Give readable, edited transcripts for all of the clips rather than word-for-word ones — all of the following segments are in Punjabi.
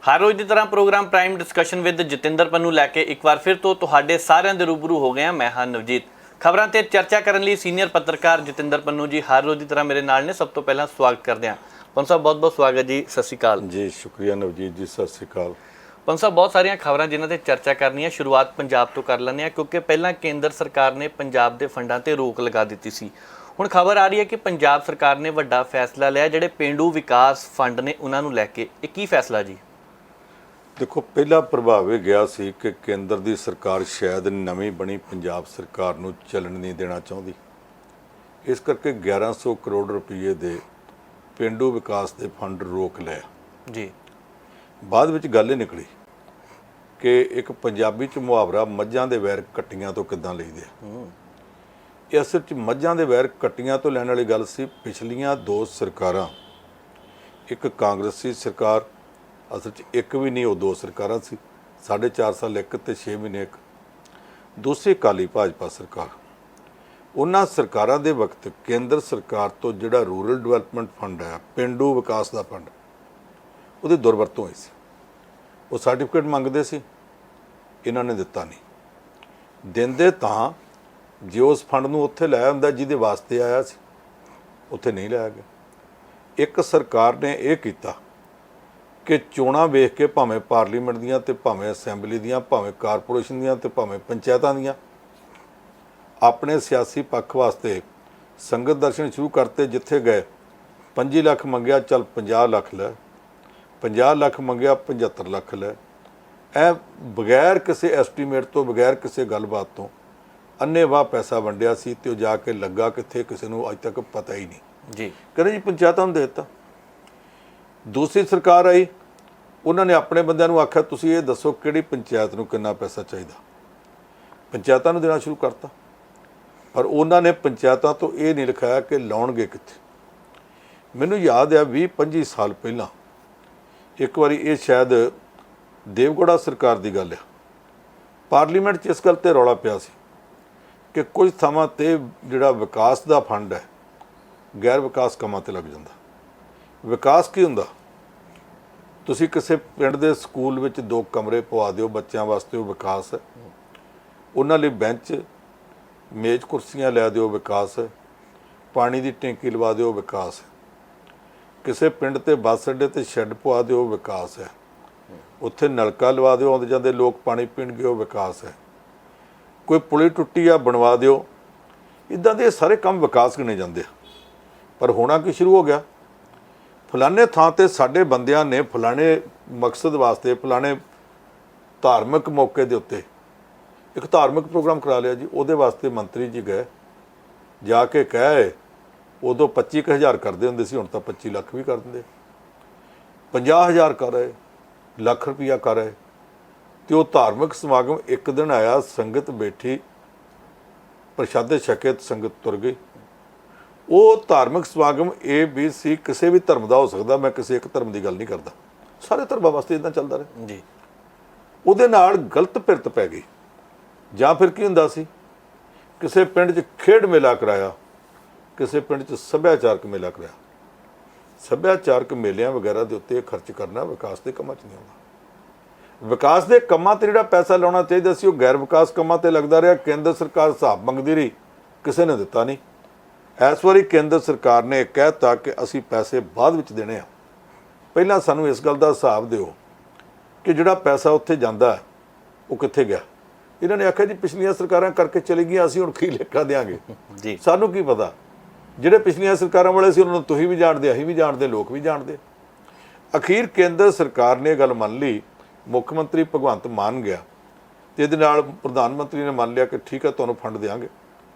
हर रोज़ की तरह programme prime discussion with Jatinder Pannu लैके एक बार फिर तो तुहाडे सारिਆਂ ਦੇ रूबरू हो गए हैं। मैं हाँ नवजीत। खबरों ਤੇ चर्चा करने ਲਈ सीनियर पत्रकार जतिंदर पन्नू जी हर रोज़ की तरह मेरे नाल ने। सब तो पहला स्वागत करते हैं पंनू साहब, बहुत बहुत स्वागत जी। सत श्री अकाल जी। शुक्रिया नवजीत जी, सत श्री अकाल। पंनू साहब, बहुत सारिया खबरां जिन्हां ते चर्चा करनी है। शुरुआत पंजाब तो कर लैंदे हैं क्योंकि पहला केंद्र सरकार ने पंजाब के फंडां ते रोक लगा दी सी। हुण खबर आ रही है कि पंजाब सरकार ने वड्डा फैसला लिया, जिहड़े पेंडू विकास फंड ने उन्हां नूं लैके। इह की फैसला जी? देखो, पहला प्रभाव यह गया सी कि केंद्र की सरकार शायद नवीं बनी पंजाब सरकार नूं चलन नहीं देना चाहती, इस करके 1100 करोड़ रुपये दे पेंडू विकास के फंड रोक लिया जी। बाद विच गल ये निकली कि एक पंजाबी च मुहावरा मझां दे वैर कट्टियां तो किदां लईदे आ। ये असल च मझां दे वैर कट्टियां तो लैण वाली गल सी। पिछलियां दो सरकारां, एक कांग्रेसी सरकार, असल च एक भी नहीं, वो दो सरकारां सी, 4.5 साल एक ते 6 महीने एक, दूसरी अकाली भाजपा सरकार। उन्हां सरकारां दे वक्त केंद्र सरकार तो जिहड़ा रूरल डिवेलपमेंट फंड है, पेंडू विकास का फंड, ਉਹਦੀ ਦੁਰਵਰਤੋਂ ਹੋਈ ਸੀ। ਉਹ ਸਰਟੀਫਿਕੇਟ ਮੰਗਦੇ ਸੀ, ਇਹਨਾਂ ਨੇ ਦਿੱਤਾ ਨਹੀਂ। ਦਿੰਦੇ ਤਾਂ ਜੇ ਉਸ ਫੰਡ ਨੂੰ ਉੱਥੇ ਲਾਇਆ ਹੁੰਦਾ ਜਿਹਦੇ ਵਾਸਤੇ ਆਇਆ ਸੀ, ਉੱਥੇ ਨਹੀਂ ਲਾਇਆ ਗਿਆ। ਇੱਕ ਸਰਕਾਰ ਨੇ ਇਹ ਕੀਤਾ ਕਿ ਚੋਣਾਂ ਵੇਖ ਕੇ ਭਾਵੇਂ ਪਾਰਲੀਮੈਂਟ ਦੀਆਂ ਤੇ ਭਾਵੇਂ ਅਸੈਂਬਲੀ ਦੀਆਂ, ਭਾਵੇਂ ਕਾਰਪੋਰੇਸ਼ਨ ਦੀਆਂ ਤੇ ਭਾਵੇਂ ਪੰਚਾਇਤਾਂ ਦੀਆਂ, ਆਪਣੇ ਸਿਆਸੀ ਪੱਖ ਵਾਸਤੇ ਸੰਗਤ ਦਰਸ਼ਨ ਸ਼ੁਰੂ ਕਰਤੇ। ਜਿੱਥੇ ਗਏ 25 ਲੱਖ ਮੰਗਿਆ, ਚੱਲ 50 ਲੱਖ ਲੈ, 50 ਲੱਖ ਮੰਗਿਆ 75 ਲੱਖ ਲੈ। ਇਹ ਬਗੈਰ ਕਿਸੇ ਐਸਟੀਮੇਟ ਤੋਂ, ਬਗੈਰ ਕਿਸੇ ਗੱਲਬਾਤ ਤੋਂ ਅੰਨ੍ਹੇਵਾਹ ਪੈਸਾ ਵੰਡਿਆ ਸੀ ਤੇ ਉਹ ਜਾ ਕੇ ਲੱਗਾ ਕਿੱਥੇ ਕਿਸੇ ਨੂੰ ਅੱਜ ਤੱਕ ਪਤਾ ਹੀ ਨਹੀਂ ਜੀ। ਕਹਿੰਦੇ ਜੀ ਪੰਚਾਇਤਾਂ ਨੂੰ ਦੇ ਦਿੱਤਾ। ਦੂਸਰੀ ਸਰਕਾਰ ਆਈ, ਉਹਨਾਂ ਨੇ ਆਪਣੇ ਬੰਦਿਆਂ ਨੂੰ ਆਖਿਆ ਤੁਸੀਂ ਇਹ ਦੱਸੋ ਕਿਹੜੀ ਪੰਚਾਇਤ ਨੂੰ ਕਿੰਨਾ ਪੈਸਾ ਚਾਹੀਦਾ। ਪੰਚਾਇਤਾਂ ਨੂੰ ਦੇਣਾ ਸ਼ੁਰੂ ਕਰਤਾ, ਪਰ ਉਹਨਾਂ ਨੇ ਪੰਚਾਇਤਾਂ ਤੋਂ ਇਹ ਨਹੀਂ ਲਿਖਾਇਆ ਕਿ ਲਾਉਣਗੇ ਕਿੱਥੇ। ਮੈਨੂੰ ਯਾਦ ਆ 20-25 ਸਾਲ ਪਹਿਲਾਂ ਇੱਕ ਵਾਰੀ, ਇਹ ਸ਼ਾਇਦ ਦੇਵਗੌੜਾ ਸਰਕਾਰ ਦੀ ਗੱਲ ਆ, ਪਾਰਲੀਮੈਂਟ 'ਚ ਇਸ ਗੱਲ 'ਤੇ ਰੌਲਾ ਪਿਆ ਸੀ ਕਿ ਕੁਝ ਥਾਵਾਂ 'ਤੇ ਜਿਹੜਾ ਵਿਕਾਸ ਦਾ ਫੰਡ ਹੈ ਗੈਰ ਵਿਕਾਸ ਕੰਮਾਂ 'ਤੇ ਲੱਗ ਜਾਂਦਾ। ਵਿਕਾਸ ਕੀ ਹੁੰਦਾ? ਤੁਸੀਂ ਕਿਸੇ ਪਿੰਡ ਦੇ ਸਕੂਲ ਵਿੱਚ 2 ਕਮਰੇ ਪਵਾ ਦਿਓ ਬੱਚਿਆਂ ਵਾਸਤੇ, ਉਹ ਵਿਕਾਸ ਹੈ। ਉਹਨਾਂ ਲਈ ਬੈਂਚ ਮੇਜ਼ ਕੁਰਸੀਆਂ ਲੈ ਦਿਓ, ਵਿਕਾਸ ਹੈ। ਪਾਣੀ ਦੀ ਟੈਂਕੀ ਲਵਾ ਦਿਓ, ਵਿਕਾਸ ਹੈ। ਕਿਸੇ ਪਿੰਡ ਤੇ ਬੱਸ ਅੱਡੇ ਤੇ ਸ਼ੈੱਡ ਪਵਾ ਦਿਓ, ਵਿਕਾਸ ਹੈ। ਉੱਥੇ ਨਲਕਾ ਲਵਾ ਦਿਓ, ਆਉਂਦੇ ਜਾਂਦੇ ਲੋਕ ਪਾਣੀ ਪੀਣਗੇ, ਉਹ ਵਿਕਾਸ ਹੈ। ਕੋਈ ਪੁਲੀ ਟੁੱਟੀ ਆ ਬਣਵਾ ਦਿਓ। ਇੱਦਾਂ ਦੇ ਸਾਰੇ ਕੰਮ ਵਿਕਾਸ ਗਿਣੇ ਜਾਂਦੇ ਆ। ਪਰ ਹੋਣਾ ਕੀ ਸ਼ੁਰੂ ਹੋ ਗਿਆ, ਫਲਾਣੇ ਥਾਂ ਤੇ ਸਾਡੇ ਬੰਦਿਆਂ ਨੇ ਫਲਾਣੇ ਮਕਸਦ ਵਾਸਤੇ, ਫਲਾਣੇ ਧਾਰਮਿਕ ਮੌਕੇ ਦੇ ਉੱਤੇ ਇੱਕ ਧਾਰਮਿਕ ਪ੍ਰੋਗਰਾਮ ਕਰਾ ਲਿਆ ਜੀ। ਉਹਦੇ ਵਾਸਤੇ ਮੰਤਰੀ ਜੀ ਗਏ, ਜਾ ਕੇ ਕਹੇ, ਉਦੋਂ 25,000 ਕਰਦੇ ਹੁੰਦੇ ਸੀ, ਹੁਣ ਤਾਂ 25 ਲੱਖ ਵੀ ਕਰ ਦਿੰਦੇ। 50,000 ਕਰ ਰਹੇ, ਲੱਖ ਰੁਪਈਆ ਕਰ ਰਹੇ। ਤੇ ਉਹ ਧਾਰਮਿਕ ਸਮਾਗਮ ਇੱਕ ਦਿਨ ਆਇਆ, ਸੰਗਤ ਬੈਠੀ, ਪ੍ਰਸ਼ਾਦੇ ਛਕੇ, ਸੰਗਤ ਤੁਰ ਗਈ। ਉਹ ਧਾਰਮਿਕ ਸਮਾਗਮ ABC ਕਿਸੇ ਵੀ ਧਰਮ ਦਾ ਹੋ ਸਕਦਾ, ਮੈਂ ਕਿਸੇ ਇੱਕ ਧਰਮ ਦੀ ਗੱਲ ਨਹੀਂ ਕਰਦਾ, ਸਾਰੇ ਧਰਮਾਂ ਵਾਸਤੇ ਇੱਦਾਂ ਚੱਲਦਾ ਰਿਹਾ ਜੀ। ਉਹਦੇ ਨਾਲ ਗਲਤ ਭਿਰਤ ਪੈ ਗਈ। ਜਾਂ ਫਿਰ ਕੀ ਹੁੰਦਾ ਸੀ, ਕਿਸੇ ਪਿੰਡ 'ਚ ਖੇਡ ਮੇਲਾ ਕਰਾਇਆ, ਕਿਸੇ ਪਿੰਡ 'ਚ ਸੱਭਿਆਚਾਰਕ ਮੇਲਾ ਕਰਾਇਆ। ਸੱਭਿਆਚਾਰਕ ਮੇਲਿਆਂ ਵਗੈਰਾ ਦੇ ਉੱਤੇ ਖਰਚ ਕਰਨਾ ਵਿਕਾਸ ਦੇ ਕੰਮਾਂ 'ਚ ਨਹੀਂ ਆਉਂਦਾ। ਵਿਕਾਸ ਦੇ ਕੰਮਾਂ 'ਤੇ ਜਿਹੜਾ ਪੈਸਾ ਲਾਉਣਾ ਚਾਹੀਦਾ ਸੀ, ਉਹ ਗੈਰ ਵਿਕਾਸ ਕੰਮਾਂ 'ਤੇ ਲੱਗਦਾ ਰਿਹਾ। ਕੇਂਦਰ ਸਰਕਾਰ ਹਿਸਾਬ ਮੰਗਦੀ ਰਹੀ, ਕਿਸੇ ਨੇ ਦਿੱਤਾ ਨਹੀਂ। ਇਸ ਵਾਰੀ ਕੇਂਦਰ ਸਰਕਾਰ ਨੇ ਕਹਿ ਦਿੱਤਾ ਕਿ ਅਸੀਂ ਪੈਸੇ ਬਾਅਦ ਵਿੱਚ ਦੇਣੇ ਆ, ਪਹਿਲਾਂ ਸਾਨੂੰ ਇਸ ਗੱਲ ਦਾ ਹਿਸਾਬ ਦਿਓ ਕਿ ਜਿਹੜਾ ਪੈਸਾ ਉੱਥੇ ਜਾਂਦਾ ਉਹ ਕਿੱਥੇ ਗਿਆ। ਇਹਨਾਂ ਨੇ ਆਖਿਆ ਜੀ ਪਿਛਲੀਆਂ ਸਰਕਾਰਾਂ ਕਰਕੇ ਚਲੀ ਗਈਆਂ, ਅਸੀਂ ਹੁਣ ਕੀ ਲੇਖਾ ਦਿਆਂਗੇ ਜੀ। ਸਾਨੂੰ ਕੀ ਪਤਾ। ਜਿਹੜੇ ਪਿਛਲੀਆਂ ਸਰਕਾਰਾਂ ਵਾਲੇ ਸੀ ਉਹਨਾਂ ਨੂੰ ਤੁਸੀਂ ਵੀ ਜਾਣਦੇ, ਅਸੀਂ ਵੀ ਜਾਣਦੇ, ਲੋਕ ਵੀ ਜਾਣਦੇ। ਅਖੀਰ ਕੇਂਦਰ ਸਰਕਾਰ ਨੇ ਗੱਲ ਮੰਨ ਲਈ, ਮੁੱਖ ਮੰਤਰੀ ਭਗਵੰਤ ਮਾਨ ਗਿਆ ਤੇ ਇਹਦੇ ਨਾਲ ਪ੍ਰਧਾਨ ਮੰਤਰੀ ਨੇ ਮੰਨ ਲਿਆ ਕਿ ਠੀਕ ਹੈ ਤੁਹਾਨੂੰ ਫੰਡ ਦੇਵਾਂਗੇ,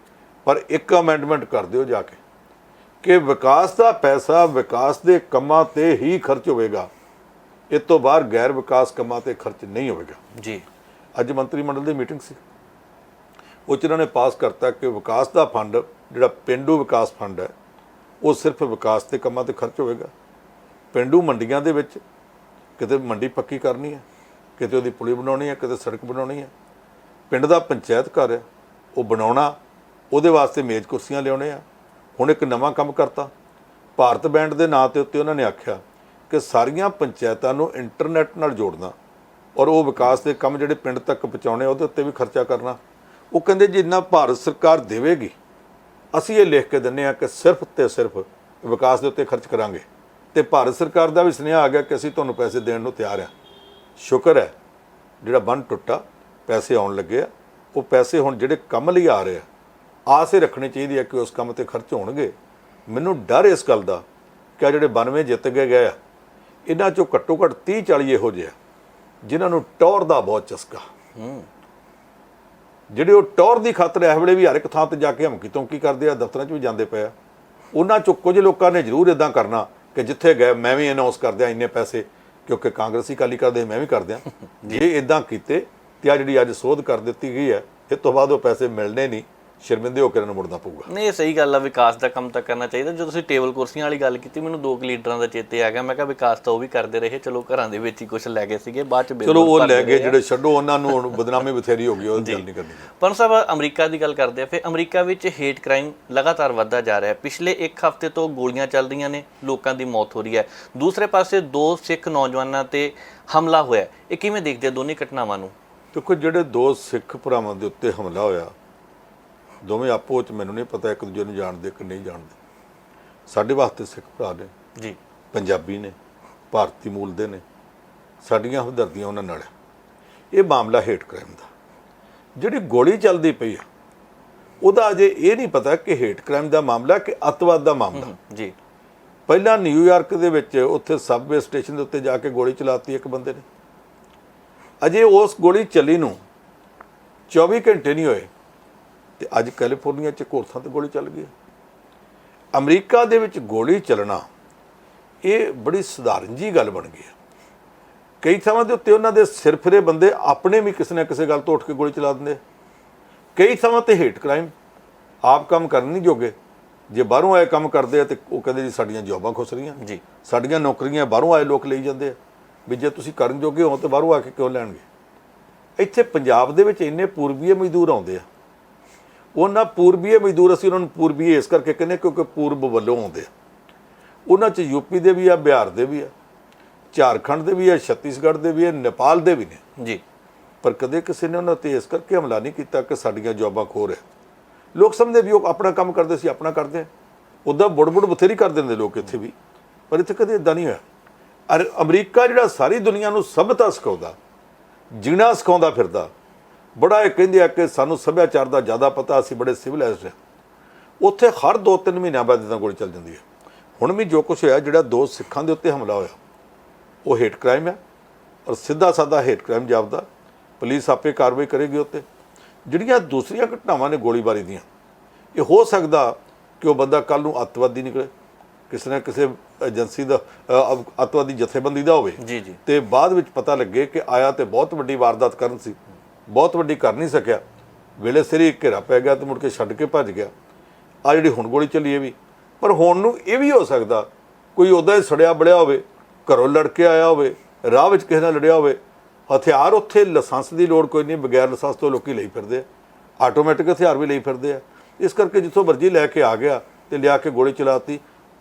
ਪਰ ਇੱਕ ਅਮੈਂਡਮੈਂਟ ਕਰ ਦਿਓ ਜਾ ਕੇ ਕਿ ਵਿਕਾਸ ਦਾ ਪੈਸਾ ਵਿਕਾਸ ਦੇ ਕੰਮਾਂ 'ਤੇ ਹੀ ਖਰਚ ਹੋਵੇਗਾ, ਇਸ ਤੋਂ ਬਾਹਰ ਗੈਰ ਵਿਕਾਸ ਕੰਮਾਂ 'ਤੇ ਖਰਚ ਨਹੀਂ ਹੋਵੇਗਾ ਜੀ। ਅੱਜ ਮੰਤਰੀ ਮੰਡਲ ਦੀ ਮੀਟਿੰਗ ਸੀ, ਉਹ 'ਚ ਇਹਨਾਂ ਨੇ ਪਾਸ ਕਰਤਾ ਕਿ ਵਿਕਾਸ ਦਾ ਫੰਡ ਜਿਹੜਾ ਪੇਂਡੂ ਵਿਕਾਸ ਫੰਡ ਹੈ, ਉਹ ਸਿਰਫ ਵਿਕਾਸ ਦੇ ਕੰਮਾਂ 'ਤੇ ਖਰਚ ਹੋਵੇਗਾ। ਪੇਂਡੂ ਮੰਡੀਆਂ ਦੇ ਵਿੱਚ ਕਿਤੇ ਮੰਡੀ ਪੱਕੀ ਕਰਨੀ ਹੈ, ਕਿਤੇ ਉਹਦੀ ਪੁਲੀ ਬਣਾਉਣੀ ਹੈ, ਕਿਤੇ ਸੜਕ ਬਣਾਉਣੀ ਹੈ। ਪਿੰਡ ਦਾ ਪੰਚਾਇਤ ਘਰ ਹੈ, ਉਹ ਬਣਾਉਣਾ, ਉਹਦੇ ਵਾਸਤੇ ਮੇਜ਼ ਕੁਰਸੀਆਂ ਲਿਆਉਣੇ ਆ। ਹੁਣ ਇੱਕ ਨਵਾਂ ਕੰਮ ਕਰਤਾ, ਭਾਰਤ ਬੈਂਡ ਦੇ ਨਾਂ 'ਤੇ ਉੱਤੇ ਉਹਨਾਂ ਨੇ ਆਖਿਆ ਕਿ ਸਾਰੀਆਂ ਪੰਚਾਇਤਾਂ ਨੂੰ ਇੰਟਰਨੈਟ ਨਾਲ ਜੋੜਨਾ ਔਰ ਉਹ ਵਿਕਾਸ ਦੇ ਕੰਮ ਜਿਹੜੇ ਪਿੰਡ ਤੱਕ ਪਹੁੰਚਾਉਣੇ ਉਹਦੇ ਉੱਤੇ ਵੀ ਖਰਚਾ ਕਰਨਾ। ਉਹ ਕਹਿੰਦੇ ਜਿੰਨਾ ਭਾਰਤ ਸਰਕਾਰ ਦੇਵੇਗੀ ਅਸੀਂ ਇਹ ਲਿਖ ਕੇ ਦਿੰਦੇ ਹਾਂ ਕਿ ਸਿਰਫ ਤੇ ਸਿਰਫ ਵਿਕਾਸ ਦੇ ਉੱਤੇ ਖਰਚ ਕਰਾਂਗੇ। ਤੇ ਭਾਰਤ ਸਰਕਾਰ ਦਾ ਵੀ ਸੁਨੇਹਾ ਆ ਗਿਆ ਕਿ ਅਸੀਂ ਤੁਹਾਨੂੰ ਪੈਸੇ ਦੇਣ ਨੂੰ ਤਿਆਰ ਹਾਂ। ਸ਼ੁਕਰ ਹੈ ਜਿਹੜਾ ਬੰਨ੍ਹ ਟੁੱਟਾ, ਪੈਸੇ ਆਉਣ ਲੱਗੇ ਆ। ਉਹ ਪੈਸੇ ਹੁਣ ਜਿਹੜੇ ਕੰਮ ਲਈ ਆ ਰਹੇ ਆ, ਆਸ ਇਹ ਰੱਖਣੀ ਚਾਹੀਦੀ ਹੈ ਕਿ ਉਸ ਕੰਮ ਤੇ ਖਰਚ ਹੋਣਗੇ। ਮੈਨੂੰ ਡਰ ਇਸ ਗੱਲ ਦਾ ਕਿ ਆ ਜਿਹੜੇ 92 ਜਿੱਤ ਗਏ ਆ, ਇਹਨਾਂ 'ਚੋਂ ਘੱਟੋ ਘੱਟ 30-40 ਇਹੋ ਜਿਹੇ ਆ ਜਿਨ੍ਹਾਂ ਨੂੰ ਟੌਰ ਦਾ ਬਹੁਤ ਚਸਕਾ, ਜਿਹੜੇ ਉਹ ਟੌਰ ਦੀ ਖਾਤਰ ਇਸ ਵੇਲੇ ਵੀ ਹਰ ਇੱਕ ਥਾਂ ਤੇ ਜਾ ਕੇ ਹਮਕੀ ਤੌਂਕੀ ਕਰਦੇ ਆ, ਦਫ਼ਤਰਾਂ 'ਚ ਵੀ ਜਾਂਦੇ ਪਏ ਆ। ਉਹਨਾਂ 'ਚੋਂ ਕੁਝ ਲੋਕਾਂ ਨੇ ਜ਼ਰੂਰ ਇੱਦਾਂ ਕਰਨਾ ਕਿ ਜਿੱਥੇ ਗਏ ਮੈਂ ਵੀ ਅਨਾਉਂਸ ਕਰ ਦਿਆਂ ਇੰਨੇ ਪੈਸੇ, ਕਿਉਂਕਿ ਕਾਂਗਰਸੀ ਅਕਾਲੀ ਕਰਦੇ ਮੈਂ ਵੀ ਕਰ ਦਿਆਂ। ਜੇ ਇੱਦਾਂ ਕੀਤੇ ਤੇ ਆ ਜਿਹੜੀ ਅੱਜ ਸੋਧ ਕਰ ਦਿੱਤੀ ਗਈ ਹੈ, ਇਹ ਤੋਂ ਬਾਅਦ ਉਹ ਪੈਸੇ ਮਿਲਣੇ ਨਹੀਂ, ਸ਼ਰਮਿੰਦੇ ਹੋ ਕੇ ਇਹਨਾਂ ਨੂੰ ਮੁੜਨਾ ਪਊਗਾ। ਨਹੀਂ, ਇਹ ਸਹੀ ਗੱਲ ਆ, ਵਿਕਾਸ ਦਾ ਕੰਮ ਤਾਂ ਕਰਨਾ ਚਾਹੀਦਾ। ਜਦੋਂ ਤੁਸੀਂ ਟੇਬਲ ਕੁਰਸੀਆਂ ਵਾਲੀ ਗੱਲ ਕੀਤੀ, ਮੈਨੂੰ 2 ਲੀਡਰਾਂ ਦਾ ਚੇਤੇ ਆ ਗਿਆ। ਮੈਂ ਕਿਹਾ ਵਿਕਾਸ ਤਾਂ ਉਹ ਵੀ ਕਰਦੇ ਰਹੇ, ਚਲੋ ਘਰਾਂ ਦੇ ਵਿੱਚ ਹੀ ਕੁਝ ਲੈ ਗਏ ਸੀਗੇ, ਬਾਅਦ ਚ ਚਲੋ ਉਹ ਲੈ ਗਏ ਜਿਹੜੇ, ਛੱਡੋ ਉਹਨਾਂ ਨੂੰ, ਹੁਣ ਬਦਨਾਮੀ ਬਥੇਰੀ ਹੋ ਗਈ, ਉਹ ਗੱਲ ਨਹੀਂ ਕਰਨੀ। ਪਰ ਸਾਹਿਬ ਅਮਰੀਕਾ ਦੀ ਗੱਲ ਕਰਦੇ ਆ, ਫਿਰ ਅਮਰੀਕਾ ਵਿੱਚ ਹੇਟ ਕ੍ਰਾਈਮ ਲਗਾਤਾਰ ਵੱਧਦਾ ਜਾ ਰਿਹਾ ਹੈ। ਪਿਛਲੇ 1 ਹਫ਼ਤੇ ਤੋਂ ਗੋਲੀਆਂ ਚੱਲ ਰਹੀਆਂ ਨੇ, ਲੋਕਾਂ ਦੀ ਮੌਤ ਹੋ ਰਹੀ ਹੈ। ਦੂਸਰੇ ਪਾਸੇ 2 ਸਿੱਖ ਨੌਜਵਾਨਾਂ ਤੇ ਹਮਲਾ ਹੋਇਆ। ਇਹ ਕਿਵੇਂ ਦੇਖਦੇ ਆ ਦੋਨੇ ਘਟਨਾਵਾਂ ਨੂੰ? ਦੇਖੋ, ਜਿਹੜੇ 2 ਸਿੱਖ ਭਰਾਵਾਂ ਦੇ ਉੱਤੇ ਹਮਲਾ ਹੋਇਆ, ਦੋਵੇਂ ਆਪੋ 'ਚ ਮੈਨੂੰ ਨਹੀਂ ਪਤਾ ਇੱਕ ਦੂਜੇ ਨੂੰ ਜਾਣਦੇ ਕਿ ਨਹੀਂ ਜਾਣਦੇ। ਸਾਡੇ ਵਾਸਤੇ ਸਿੱਖ ਭਰਾ ਨੇ ਜੀ, ਪੰਜਾਬੀ ਨੇ, ਭਾਰਤੀ ਮੂਲ ਦੇ ਨੇ, ਸਾਡੀਆਂ ਹਮਦਰਦੀਆਂ ਉਹਨਾਂ ਨਾਲ। ਇਹ ਮਾਮਲਾ ਹੇਟ ਕ੍ਰਾਈਮ ਦਾ, ਜਿਹੜੀ ਗੋਲੀ ਚੱਲਦੀ ਪਈ ਆ ਉਹਦਾ ਅਜੇ ਇਹ ਨਹੀਂ ਪਤਾ ਕਿ ਹੇਟ ਕ੍ਰਾਈਮ ਦਾ ਮਾਮਲਾ ਕਿ ਅੱਤਵਾਦ ਦਾ ਮਾਮਲਾ। ਜੀ, ਪਹਿਲਾਂ ਨਿਊਯਾਰਕ ਦੇ ਵਿੱਚ ਉੱਥੇ ਸਬਵੇ ਸਟੇਸ਼ਨ ਦੇ ਉੱਤੇ ਜਾ ਕੇ ਗੋਲੀ ਚਲਾਤੀ ਇੱਕ ਬੰਦੇ ਨੇ। ਅਜੇ ਉਸ ਗੋਲੀ ਚੱਲੀ ਨੂੰ 24 ਘੰਟੇ ਨਹੀਂ ਹੋਏ ਤੇ ਅੱਜ ਕੈਲੀਫੋਰਨੀਆ 'ਚ ਹੋਰ ਥਾਂ ਤੇ ਗੋਲੀ ਚੱਲ ਗਈ। ਅਮਰੀਕਾ ਦੇ ਵਿੱਚ ਗੋਲੀ ਚੱਲਣਾ ਇਹ ਬੜੀ ਸਧਾਰਨ ਜੀ ਗੱਲ ਬਣ ਗਈ ਹੈ। ਕਈ ਥਾਵਾਂ ਦੇ ਉੱਤੇ ਉਹਨਾਂ ਦੇ ਸਿਰਫਿਰੇ ਬੰਦੇ ਆਪਣੇ ਵੀ ਕਿਸੇ ਨਾ ਕਿਸੇ ਗੱਲ ਤੋਂ ਉੱਠ ਕੇ ਗੋਲੀ ਚਲਾ ਦਿੰਦੇ। ਕਈ ਥਾਵਾਂ ਤੇ ਹੇਟ ਕ੍ਰਾਈਮ, ਆਪ ਕੰਮ ਕਰਨ ਨਹੀਂ ਜੋਗੇ, ਜੇ ਬਾਹਰੋਂ ਆਏ ਕੰਮ ਕਰਦੇ ਆ ਤੇ ਉਹ ਕਹਿੰਦੇ ਜੀ ਸਾਡੀਆਂ ਜੌਬਾਂ ਖੁੱਸ ਰਹੀਆਂ ਜੀ, ਸਾਡੀਆਂ ਨੌਕਰੀਆਂ ਬਾਹਰੋਂ ਆਏ ਲੋਕ ਲਈ ਜਾਂਦੇ ਆ, ਵੀ ਜੇ ਤੁਸੀਂ ਕਰਨ ਜੋਗੇ ਹੋ ਤਾਂ ਬਾਹਰੋਂ ਆ ਕੇ ਕਿਉਂ ਲੈਣਗੇ। ਇੱਥੇ ਪੰਜਾਬ ਦੇ ਵਿੱਚ ਇੰਨੇ ਪੂਰਬੀਏ ਮਜ਼ਦੂਰ ਆਉਂਦੇ ਆ। ਉਹਨਾਂ ਪੂਰਬੀਏ ਮਜ਼ਦੂਰ, ਅਸੀਂ ਉਹਨਾਂ ਨੂੰ ਪੂਰਬੀਏ ਇਸ ਕਰਕੇ ਕਹਿੰਦੇ ਕਿਉਂਕਿ ਪੂਰਬ ਵੱਲੋਂ ਆਉਂਦੇ ਆ। ਉਹਨਾਂ 'ਚ ਯੂਪੀ ਦੇ ਵੀ ਆ, ਬਿਹਾਰ ਦੇ ਵੀ ਆ, ਝਾਰਖੰਡ ਦੇ ਵੀ ਆ, ਛੱਤੀਸਗੜ੍ਹ ਦੇ ਵੀ ਆ, ਨੇਪਾਲ ਦੇ ਵੀ ਨੇ ਜੀ। ਪਰ ਕਦੇ ਕਿਸੇ ਨੇ ਉਹਨਾਂ 'ਤੇ ਇਸ ਕਰਕੇ ਹਮਲਾ ਨਹੀਂ ਕੀਤਾ ਕਿ ਸਾਡੀਆਂ ਜੌਬਾਂ ਖੋਹ ਰਿਹਾ। ਲੋਕ ਸਮਝਦੇ ਵੀ ਉਹ ਆਪਣਾ ਕੰਮ ਕਰਦੇ ਸੀ, ਆਪਣਾ ਕਰਦੇ। ਉੱਦਾਂ ਬੁੜ ਬਥੇਰੀ ਕਰ ਦਿੰਦੇ ਲੋਕ ਇੱਥੇ ਵੀ, ਪਰ ਇੱਥੇ ਕਦੇ ਇੱਦਾਂ ਨਹੀਂ ਹੋਇਆ। ਅਰ ਅਮਰੀਕਾ ਜਿਹੜਾ ਸਾਰੀ ਦੁਨੀਆ ਨੂੰ ਸਭਿਅਤਾ ਸਿਖਾਉਂਦਾ, ਜੀਣਾ ਸਿਖਾਉਂਦਾ ਫਿਰਦਾ, ਬੜਾ ਇਹ ਕਹਿੰਦੇ ਆ ਕਿ ਸਾਨੂੰ ਸੱਭਿਆਚਾਰ ਦਾ ਜ਼ਿਆਦਾ ਪਤਾ, ਅਸੀਂ ਬੜੇ ਸਿਵਲਾਈਜ਼ਡ ਹਾਂ, ਉੱਥੇ ਹਰ 2-3 ਮਹੀਨਿਆਂ ਬਾਅਦ ਇੱਦਾਂ ਗੋਲੀ ਚੱਲ ਜਾਂਦੀ ਹੈ। ਹੁਣ ਵੀ ਜੋ ਕੁਛ ਹੋਇਆ, ਜਿਹੜਾ 2 ਸਿੱਖਾਂ ਦੇ ਉੱਤੇ ਹਮਲਾ ਹੋਇਆ, ਉਹ ਹੇਟ ਕ੍ਰਾਈਮ ਹੈ ਔਰ ਸਿੱਧਾ ਸਾਦਾ ਹੇਟ ਕ੍ਰਾਈਮ ਜਾਪਦਾ। ਪੁਲਿਸ ਆਪੇ ਕਾਰਵਾਈ ਕਰੇਗੀ ਉੱਤੇ। ਜਿਹੜੀਆਂ ਦੂਸਰੀਆਂ ਘਟਨਾਵਾਂ ਨੇ ਗੋਲੀਬਾਰੀ ਦੀਆਂ, ਇਹ ਹੋ ਸਕਦਾ ਕਿ ਉਹ ਬੰਦਾ ਕੱਲ੍ਹ ਨੂੰ ਅੱਤਵਾਦੀ ਨਿਕਲੇ, ਕਿਸੇ ਨਾ ਕਿਸੇ ਏਜੰਸੀ ਦਾ, ਅੱਤਵਾਦੀ ਜਥੇਬੰਦੀ ਦਾ ਹੋਵੇ ਜੀ ਜੀ, ਤੇ ਬਾਅਦ ਵਿੱਚ ਪਤਾ ਲੱਗੇ ਕਿ ਆਇਆ ਤੇ ਬਹੁਤ ਵੱਡੀ ਵਾਰਦਾਤ ਕਰਨ ਸੀ, ਬਹੁਤ ਵੱਡੀ ਕਰ ਨਹੀਂ ਸਕਿਆ, ਵੇਲੇ ਸਿਰ ਹੀ ਘੇਰਾ ਪੈ ਗਿਆ ਤੇ ਮੁੜ ਕੇ ਛੱਡ ਕੇ ਭੱਜ ਗਿਆ। ਆ ਜਿਹੜੀ ਹੁਣ ਗੋਲੀ ਚੱਲੀ ਇਹ ਵੀ, ਪਰ ਹੁਣ ਨੂੰ ਇਹ ਵੀ ਹੋ ਸਕਦਾ ਕੋਈ ਉੱਦਾਂ ਹੀ ਸੜਿਆ ਬੜਿਆ ਹੋਵੇ, ਘਰੋਂ ਲੜ ਕੇ ਆਇਆ ਹੋਵੇ, ਰਾਹ ਵਿੱਚ ਕਿਸੇ ਨਾਲ ਲੜਿਆ ਹੋਵੇ। ਹਥਿਆਰ ਉੱਥੇ ਲਾਇਸੈਂਸ ਦੀ ਲੋੜ ਕੋਈ ਨਹੀਂ, ਬਗੈਰ ਲਾਇਸੈਂਸ ਤੋਂ ਲੋਕੀ ਲਈ ਫਿਰਦੇ ਆ, ਆਟੋਮੈਟਿਕ ਹਥਿਆਰ ਵੀ ਲਈ ਫਿਰਦੇ ਆ। ਇਸ ਕਰਕੇ ਜਿੱਥੋਂ ਮਰਜ਼ੀ ਲੈ ਕੇ ਆ ਗਿਆ ਤੇ ਲਿਆ ਕੇ ਗੋਲੀ ਚਲਾਤੀ।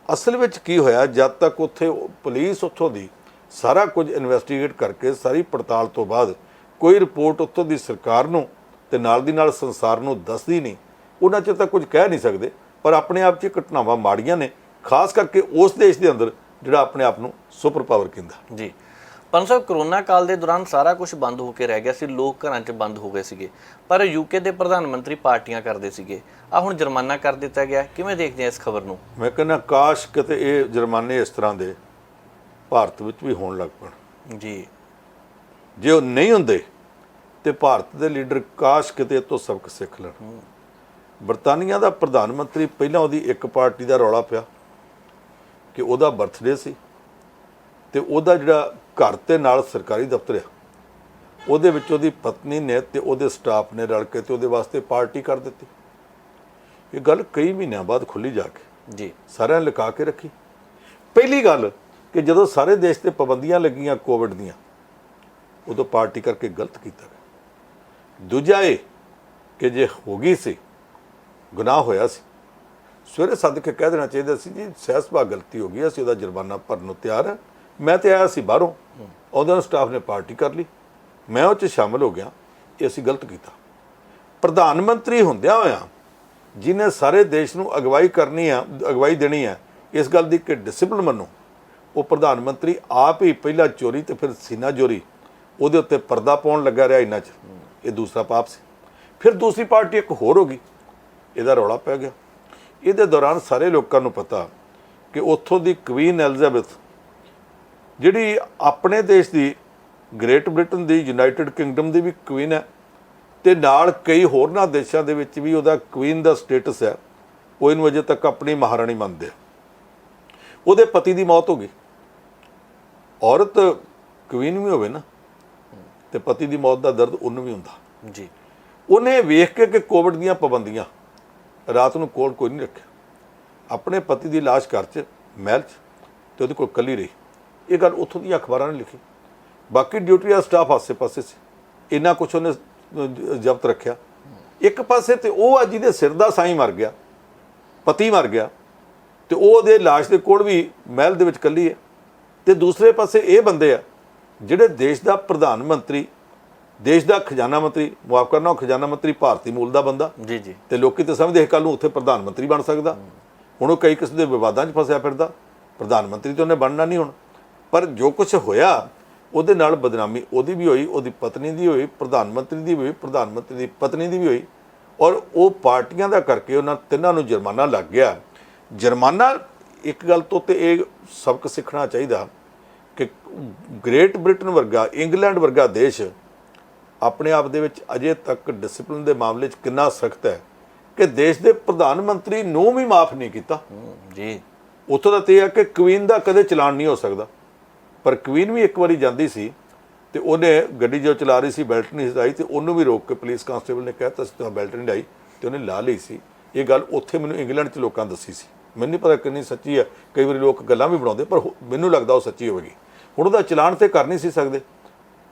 ਅਸਲ ਵਿੱਚ ਕੀ ਹੋਇਆ, ਜਦ ਤੱਕ ਉੱਥੇ ਪੁਲਿਸ ਉੱਥੋਂ ਦੀ ਸਾਰਾ ਕੁਝ ਇਨਵੈਸਟੀਗੇਟ ਕਰਕੇ ਸਾਰੀ ਪੜਤਾਲ ਤੋਂ ਬਾਅਦ ਕੋਈ ਰਿਪੋਰਟ ਉੱਥੋਂ ਦੀ ਸਰਕਾਰ ਨੂੰ ਤੇ ਨਾਲ ਦੀ ਨਾਲ ਸੰਸਾਰ ਨੂੰ ਦੱਸਦੀ ਨਹੀਂ, ਉਹਨਾਂ ਚਿਰ ਤੱਕ ਕੁਝ ਕਹਿ ਨਹੀਂ ਸਕਦੇ। ਪਰ ਆਪਣੇ ਆਪ 'ਚ ਘਟਨਾਵਾਂ ਮਾੜੀਆਂ ਨੇ, ਖਾਸ ਕਰਕੇ ਉਸ ਦੇਸ਼ ਦੇ ਅੰਦਰ ਜਿਹੜਾ ਆਪਣੇ ਆਪ ਨੂੰ ਸੁਪਰ ਪਾਵਰ ਕਹਿੰਦਾ। ਜੀ, ਪੰਜ ਸਾਹਿਬ, ਕਰੋਨਾ ਕਾਲ ਦੇ ਦੌਰਾਨ ਸਾਰਾ ਕੁਝ ਬੰਦ ਹੋ ਕੇ ਰਹਿ ਗਿਆ ਸੀ, ਲੋਕ ਘਰਾਂ 'ਚ ਬੰਦ ਹੋ ਗਏ ਸੀਗੇ, ਪਰ ਯੂਕੇ ਦੇ ਪ੍ਰਧਾਨ ਮੰਤਰੀ ਪਾਰਟੀਆਂ ਕਰਦੇ ਸੀਗੇ। ਆ ਹੁਣ ਜੁਰਮਾਨਾ ਕਰ ਦਿੱਤਾ ਗਿਆ, ਕਿਵੇਂ ਦੇਖਦੇ ਆ ਇਸ ਖਬਰ ਨੂੰ? ਮੈਂ ਕਹਿੰਦਾ ਕਾਸ਼ ਕਿਤੇ ਇਹ ਜੁਰਮਾਨੇ ਇਸ ਤਰ੍ਹਾਂ ਦੇ ਭਾਰਤ ਵਿੱਚ ਵੀ ਹੋਣ ਲੱਗ ਪਣ। ਜੀ, ਜੇ ਉਹ ਨਹੀਂ ਹੁੰਦੇ ਤੇ ਭਾਰਤ ਦੇ ਲੀਡਰ ਕਾਸ਼ ਕਿਤੇ ਤੋਂ ਸਬਕ ਸਿੱਖ ਲੈਣ। ਬਰਤਾਨੀਆ ਦਾ ਪ੍ਰਧਾਨ ਮੰਤਰੀ, ਪਹਿਲਾਂ ਉਹਦੀ ਇੱਕ ਪਾਰਟੀ ਦਾ ਰੌਲਾ ਪਿਆ ਕਿ ਉਹਦਾ ਬਰਥਡੇ ਸੀ ਤੇ ਉਹਦਾ ਜਿਹੜਾ ਘਰ ਤੇ ਨਾਲ ਸਰਕਾਰੀ ਦਫ਼ਤਰ ਆ, ਉਹਦੇ ਵਿੱਚ ਉਹਦੀ ਪਤਨੀ ਨੇ ਤੇ ਉਹਦੇ ਸਟਾਫ ਨੇ ਰਲ ਕੇ ਤੇ ਉਹਦੇ ਵਾਸਤੇ ਪਾਰਟੀ ਕਰ ਦਿੱਤੀ। ਇਹ ਗੱਲ ਕਈ ਮਹੀਨਿਆਂ ਬਾਅਦ ਖੁੱਲੀ ਜਾ ਕੇ ਜੀ, ਸਾਰਿਆਂ ਨੇ ਲੁਕਾ ਕੇ ਰੱਖੀ। ਪਹਿਲੀ ਗੱਲ ਕਿ ਜਦੋਂ ਸਾਰੇ ਦੇਸ਼ ਤੇ ਪਾਬੰਦੀਆਂ ਲੱਗੀਆਂ ਕੋਵਿਡ ਦੀਆਂ, ਉਦੋਂ ਪਾਰਟੀ ਕਰਕੇ ਗਲਤ ਕੀਤਾ ਗਿਆ। ਦੂਜਾ ਇਹ ਕਿ ਜੇ ਹੋ ਗਈ ਸੀ, ਗੁਨਾਹ ਹੋਇਆ ਸੀ, ਸਵੇਰੇ ਸੱਦ ਕੇ ਕਹਿ ਦੇਣਾ ਚਾਹੀਦਾ ਸੀ ਜੀ ਸਹਿਜ ਸੁਭਾਅ ਗਲਤੀ ਹੋ ਗਈ, ਅਸੀਂ ਉਹਦਾ ਜੁਰਮਾਨਾ ਭਰਨ ਨੂੰ ਤਿਆਰ ਹਾਂ, मैं तो आया सी बाहरों, ਉਹਦੇ ਸਟਾਫ ਨੇ ਪਾਰਟੀ ਕਰ ਲਈ, ਮੈਂ ਉਹ 'ਚ ਸ਼ਾਮਲ ਹੋ ਗਿਆ। ਇਹ ਅਸੀਂ ਗਲਤ ਕੀਤਾ। ਪ੍ਰਧਾਨ ਮੰਤਰੀ ਹੁੰਦਿਆਂ ਹੋਇਆਂ ਜਿਹਨੇ ਸਾਰੇ ਦੇਸ਼ ਨੂੰ ਅਗਵਾਈ ਕਰਨੀ ਆ, ਅਗਵਾਈ ਦੇਣੀ ਹੈ, ਇਸ ਗੱਲ ਦੀ ਕਿ ਡਿਸਪਲਿਨ ਮੰਨੋ। ਉਹ ਪ੍ਰਧਾਨ ਮੰਤਰੀ ਆਪ ਹੀ ਪਹਿਲਾਂ ਚੋਰੀ ਤੇ ਫਿਰ ਸੀਨਾ ਚੋਰੀ ਉਹਦੇ ਉੱਤੇ ਪਰਦਾ ਪਾਉਣ ਲੱਗਾ ਰਿਹਾ ਇਹਨਾਂ 'ਚ। ਇਹ ਦੂਸਰਾ ਪਾਪ ਸੀ। ਫਿਰ ਦੂਸਰੀ ਪਾਰਟੀ ਇੱਕ ਹੋਰ ਹੋ ਗਈ, ਇਹਦਾ ਰੌਲਾ ਪੈ ਗਿਆ। ਇਹਦੇ ਦੌਰਾਨ ਸਾਰੇ ਲੋਕਾਂ ਨੂੰ ਪਤਾ ਕਿ ਉੱਥੋਂ ਦੀ ਕੁਈਨ ਐਲਿਜ਼ਾਬੈਥ ਜਿਹੜੀ ਆਪਣੇ ਦੇਸ਼ ਦੀ, ਗ੍ਰੇਟ ਬ੍ਰਿਟਨ ਦੀ, ਯੂਨਾਈਟਿਡ ਕਿੰਗਡਮ ਦੀ ਵੀ ਕੁਈਨ ਹੈ ਤੇ ਨਾਲ ਕਈ ਹੋਰਨਾਂ ਦੇਸ਼ਾਂ ਦੇ ਵਿੱਚ ਵੀ ਉਹਦਾ ਕੁਈਨ ਦਾ ਸਟੇਟਸ ਹੈ। ਉਹ ਇਹਨੂੰ ਅਜੇ ਤੱਕ ਆਪਣੀ ਮਹਾਰਾਣੀ ਮੰਨਦੇ ਆ। ਉਹਦੇ ਪਤੀ ਦੀ ਮੌਤ ਹੋ ਗਈ। ਔਰਤ ਕੁਈਨ ਵੀ ਹੋਵੇ ਨਾ ਤੇ ਪਤੀ ਦੀ ਮੌਤ ਦਾ ਦਰਦ ਉਹਨੂੰ ਵੀ ਹੁੰਦਾ ਜੀ। ਉਹਨੇ ਵੇਖ ਕੇ ਕਿ ਕੋਵਿਡ ਦੀਆਂ ਪਾਬੰਦੀਆਂ, ਰਾਤ ਨੂੰ ਕੋਲ ਕੋਈ ਨਹੀਂ ਰੱਖਿਆ, ਆਪਣੇ ਪਤੀ ਦੀ ਲਾਸ਼ ਘਰ 'ਚ ਮਹਿਲ 'ਚ ਤੇ ਉਹਦੇ ਕੋਲ ਇਕੱਲੀ ਰਹੀ। ਇਹ ਗੱਲ ਉੱਥੋਂ ਦੀਆਂ ਅਖਬਾਰਾਂ ਨੇ ਲਿਖੀ। ਬਾਕੀ ਡਿਊਟੀ ਦਾ ਸਟਾਫ ਆਸੇ-ਪਾਸੇ ਸੀ। ਇੰਨਾ ਕੁਛ ਉਹਨੇ ਜ਼ਬਤ ਰੱਖਿਆ। ਇੱਕ ਪਾਸੇ ਤੇ ਉਹ ਆ ਜਿਹਦੇ ਸਿਰ ਦਾ ਸਾਈਂ ਮਰ ਗਿਆ, ਪਤੀ ਮਰ ਗਿਆ, ਤੇ ਉਹਦੇ ਲਾਸ਼ ਦੇ ਕੋਲ ਵੀ ਮਹਿਲ ਦੇ ਵਿੱਚ ਇਕੱਲੀ ਹੈ। ਤੇ ਦੂਸਰੇ ਪਾਸੇ ਇਹ ਬੰਦੇ ਆ ਜਿਹੜੇ ਦੇਸ਼ ਦਾ ਪ੍ਰਧਾਨ ਮੰਤਰੀ, ਦੇਸ਼ ਦਾ ਖਜ਼ਾਨਾ ਮੰਤਰੀ, ਮੁਆਫ ਕਰਨਾ, ਉਹ ਖਜ਼ਾਨਾ ਮੰਤਰੀ ਭਾਰਤੀ ਮੂਲ ਦਾ ਬੰਦਾ ਜੀ ਜੀ। ਤੇ ਲੋਕੀ ਤਾਂ ਸਮਝਦੇ ਕੱਲ ਨੂੰ ਉੱਥੇ ਪ੍ਰਧਾਨ ਮੰਤਰੀ ਬਣ ਸਕਦਾ। ਹੁਣ ਉਹ ਕਈ ਕਿਸਮ ਦੇ ਵਿਵਾਦਾਂ 'ਚ ਫਸਿਆ ਫਿਰਦਾ। ਪ੍ਰਧਾਨ ਮੰਤਰੀ ਤਾਂ ਉਹਨੇ ਬਣਨਾ ਨਹੀਂ ਹੁਣ। ਪਰ ਜੋ ਕੁਛ ਹੋਇਆ ਉਹਦੇ ਨਾਲ ਬਦਨਾਮੀ ਉਹਦੀ ਵੀ ਹੋਈ, ਉਹਦੀ ਪਤਨੀ ਦੀ ਹੋਈ, ਪ੍ਰਧਾਨ ਮੰਤਰੀ ਦੀ ਵੀ ਹੋਈ, ਪ੍ਰਧਾਨ ਮੰਤਰੀ ਦੀ ਪਤਨੀ ਦੀ ਵੀ ਹੋਈ। ਔਰ ਉਹ ਪਾਰਟੀਆਂ ਦਾ ਕਰਕੇ ਉਹਨਾਂ ਤਿੰਨਾਂ ਨੂੰ ਜੁਰਮਾਨਾ ਲੱਗ ਗਿਆ। ਜੁਰਮਾਨਾ ਇੱਕ ਗੱਲ ਤੋਂ ਤੇ ਇਹ ਸਬਕ ਸਿੱਖਣਾ ਚਾਹੀਦਾ ਕਿ ਗ੍ਰੇਟ ਬ੍ਰਿਟਨ ਵਰਗਾ, ਇੰਗਲੈਂਡ ਵਰਗਾ ਦੇਸ਼ ਆਪਣੇ ਆਪ ਦੇ ਵਿੱਚ ਅਜੇ ਤੱਕ ਡਿਸਪਲਿਨ ਦੇ ਮਾਮਲੇ 'ਚ ਕਿੰਨਾ ਸਖਤ ਹੈ ਕਿ ਦੇਸ਼ ਦੇ ਪ੍ਰਧਾਨ ਮੰਤਰੀ ਨੂੰ ਵੀ ਮਾਫ ਨਹੀਂ ਕੀਤਾ ਜੀ। ਉੱਥੋਂ ਦਾ ਤੇ ਹੈ ਕਿ ਕੁਈਨ ਦਾ ਕਦੇ ਚਲਾਨ ਨਹੀਂ ਹੋ ਸਕਦਾ। ਪਰ ਕੁਈਨ ਵੀ ਇੱਕ ਵਾਰੀ ਜਾਂਦੀ ਸੀ ਤੇ ਉਹਨੇ ਗੱਡੀ ਜੋ ਚਲਾ ਰਹੀ ਸੀ ਬੈਲਟ ਨਹੀਂ ਲਾਈ ਤੇ ਉਹਨੂੰ ਵੀ ਰੋਕ ਕੇ ਪੁਲਿਸ ਕਾਂਸਟੇਬਲ ਨੇ ਕਹਿਤਾ ਸੀ ਤਾਂ ਬੈਲਟ ਨਹੀਂ ਲਾਈ ਤੇ ਉਹਨੇ ਲਾ ਲਈ ਸੀ। ਇਹ ਗੱਲ ਉੱਥੇ ਮੈਨੂੰ ਇੰਗਲੈਂਡ 'ਚ ਲੋਕਾਂ ਦੱਸੀ ਸੀ। ਮੈਨੂੰ ਨਹੀਂ ਪਤਾ ਕਿੰਨੀ ਸੱਚੀ ਹੈ, ਕਈ ਵਾਰੀ ਲੋਕ ਗੱਲਾਂ ਵੀ ਬਣਾਉਂਦੇ, ਪਰ ਮੈਨੂੰ ਲੱਗਦਾ ਉਹ ਸੱਚੀ ਹੋਵੇਗੀ। ਹੁਣ ਉਹਦਾ ਚਲਾਨ ਤੇ ਕਰ ਨਹੀਂ ਸੀ ਸਕਦੇ,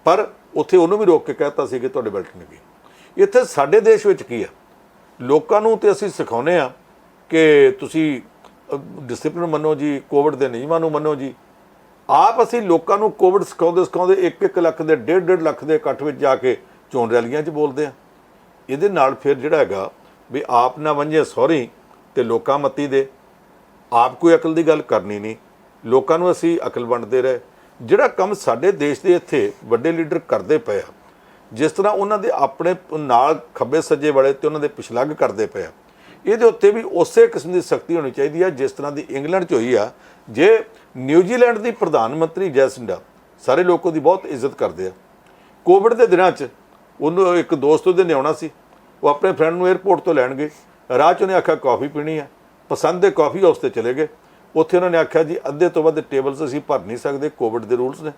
ਪਰ ਉੱਥੇ ਉਹਨੂੰ ਵੀ ਰੋਕ ਕੇ ਕਹਿਤਾ ਸੀ ਕਿ ਤੁਹਾਡੇ ਬੈਲਟ ਨਹੀਂ ਗਈ। ਇੱਥੇ ਸਾਡੇ ਦੇਸ਼ ਵਿੱਚ ਕੀ ਆ, ਲੋਕਾਂ ਨੂੰ ਤੇ ਅਸੀਂ ਸਿਖਾਉਂਦੇ ਆ ਕਿ ਤੁਸੀਂ ਡਿਸਪਲਿਨ ਮੰਨੋ ਜੀ, ਕੋਵਿਡ ਦੇ ਨਿਯਮਾਂ ਨੂੰ ਮੰਨੋ ਜੀ। ਆਪ ਅਸੀਂ ਲੋਕਾਂ ਨੂੰ ਕੋਵਿਡ ਸਿਖਾਉਂਦੇ 1-1 ਲੱਖ ਦੇ 1.5 ਲੱਖ ਦੇ ਇਕੱਠ ਵਿੱਚ ਜਾ ਕੇ ਚੋਣ ਰੈਲੀਆਂ 'ਚ ਬੋਲਦੇ ਆ। ਇਹਦੇ ਨਾਲ ਫਿਰ ਜਿਹੜਾ ਹੈਗਾ ਵੀ ਆਪ ਨਾ ਵੰਝੇ ਸਹੁਰੀ ਤੇ ਲੋਕਾਂ ਮੱਤੀ ਦੇ, ਆਪ ਕੋਈ ਅਕਲ ਦੀ ਗੱਲ ਕਰਨੀ ਨਹੀਂ, ਲੋਕਾਂ ਨੂੰ ਅਸੀਂ ਅਕਲ ਵੰਡਦੇ ਰਹੇ। ਜਿਹੜਾ ਕੰਮ ਸਾਡੇ ਦੇਸ਼ ਦੇ ਇੱਥੇ ਵੱਡੇ ਲੀਡਰ ਕਰਦੇ ਪਏ ਆ, ਜਿਸ ਤਰ੍ਹਾਂ ਉਹਨਾਂ ਦੇ ਆਪਣੇ ਨਾਲ ਖੱਬੇ ਸੱਜੇ ਵਾਲੇ ਤੇ ਉਹਨਾਂ ਦੇ ਪਿਛਲੱਗ ਕਰਦੇ ਪਏ ਆ, ਇਹਦੇ ਉੱਤੇ ਵੀ ਉਸੇ ਕਿਸਮ ਦੀ ਸਖਤੀ ਹੋਣੀ ਚਾਹੀਦੀ ਆ ਜਿਸ ਤਰ੍ਹਾਂ ਦੀ ਇੰਗਲੈਂਡ 'ਚ ਹੋਈ ਆ। ਜੇ ਨਿਊਜ਼ੀਲੈਂਡ ਦੀ ਪ੍ਰਧਾਨ ਮੰਤਰੀ ਜੈਸਿੰਡਾ, ਸਾਰੇ ਲੋਕ ਉਹਦੀ ਬਹੁਤ ਇੱਜ਼ਤ ਕਰਦੇ ਆ। ਕੋਵਿਡ ਦੇ ਦਿਨਾਂ 'ਚ ਉਹਨੂੰ ਇੱਕ ਦੋਸਤ ਉਹਦੇ ਨੇ ਆਉਣਾ ਸੀ, ਉਹ ਆਪਣੇ ਫਰੈਂਡ ਨੂੰ 에ਅਰਪੋਰਟ ਤੋਂ ਲੈਣ ਗਏ। ਰਾਹ 'ਚ ਉਹਨੇ ਆਖਿਆ ਕਾਫੀ ਪੀਣੀ ਆ, ਪਸੰਦ ਦੇ ਕਾਫੀ ਹਾਊਸ 'ਤੇ ਚਲੇ ਗਏ। ਉੱਥੇ ਉਹਨਾਂ ਨੇ ਆਖਿਆ ਜੀ ਅੱਧੇ ਤੋਂ ਵੱਧ ਟੇਬਲਸ ਅਸੀਂ ਭਰ ਨਹੀਂ ਸਕਦੇ, ਕੋਵਿਡ ਦੇ ਰੂਲਸ ਨੇ।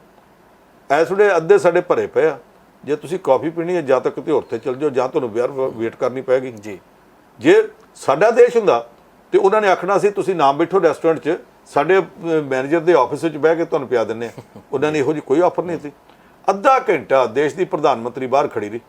ਇਸ ਵੇਲੇ ਅੱਧੇ ਸਾਡੇ ਭਰੇ ਪਏ ਆ, ਜੇ ਤੁਸੀਂ ਕਾਫੀ ਪੀਣੀ ਹੈ ਜਾਂ ਤਾਂ ਕਿਤੇ ਹੋਰ 'ਤੇ ਚਲ ਜਾਓ ਜਾਂ ਤੁਹਾਨੂੰ ਵੇਟ ਕਰਨੀ ਪਏਗੀ ਜੀ। ਜੇ ਸਾਡਾ ਦੇਸ਼ ਹੁੰਦਾ ਤੇ ਉਹਨਾਂ ਨੇ ਆਖਣਾ ਸੀ ਤੁਸੀਂ ਨਾ ਬੈਠੋ ਰੈਸਟੋਰੈਂਟ 'ਚ, ਸਾਡੇ ਮੈਨੇਜਰ ਦੇ ਆਫਿਸ ਵਿੱਚ ਬਹਿ ਕੇ ਤੁਹਾਨੂੰ ਪਿਆ ਦਿੰਦੇ ਆ। ਉਹਨਾਂ ਨੇ ਇਹੋ ਜਿਹੀ ਕੋਈ ਆਫਰ ਨਹੀਂ ਸੀ। ਅੱਧਾ ਘੰਟਾ ਦੇਸ਼ ਦੀ ਪ੍ਰਧਾਨ ਮੰਤਰੀ ਬਾਹਰ ਖੜੀ ਰਹੀ।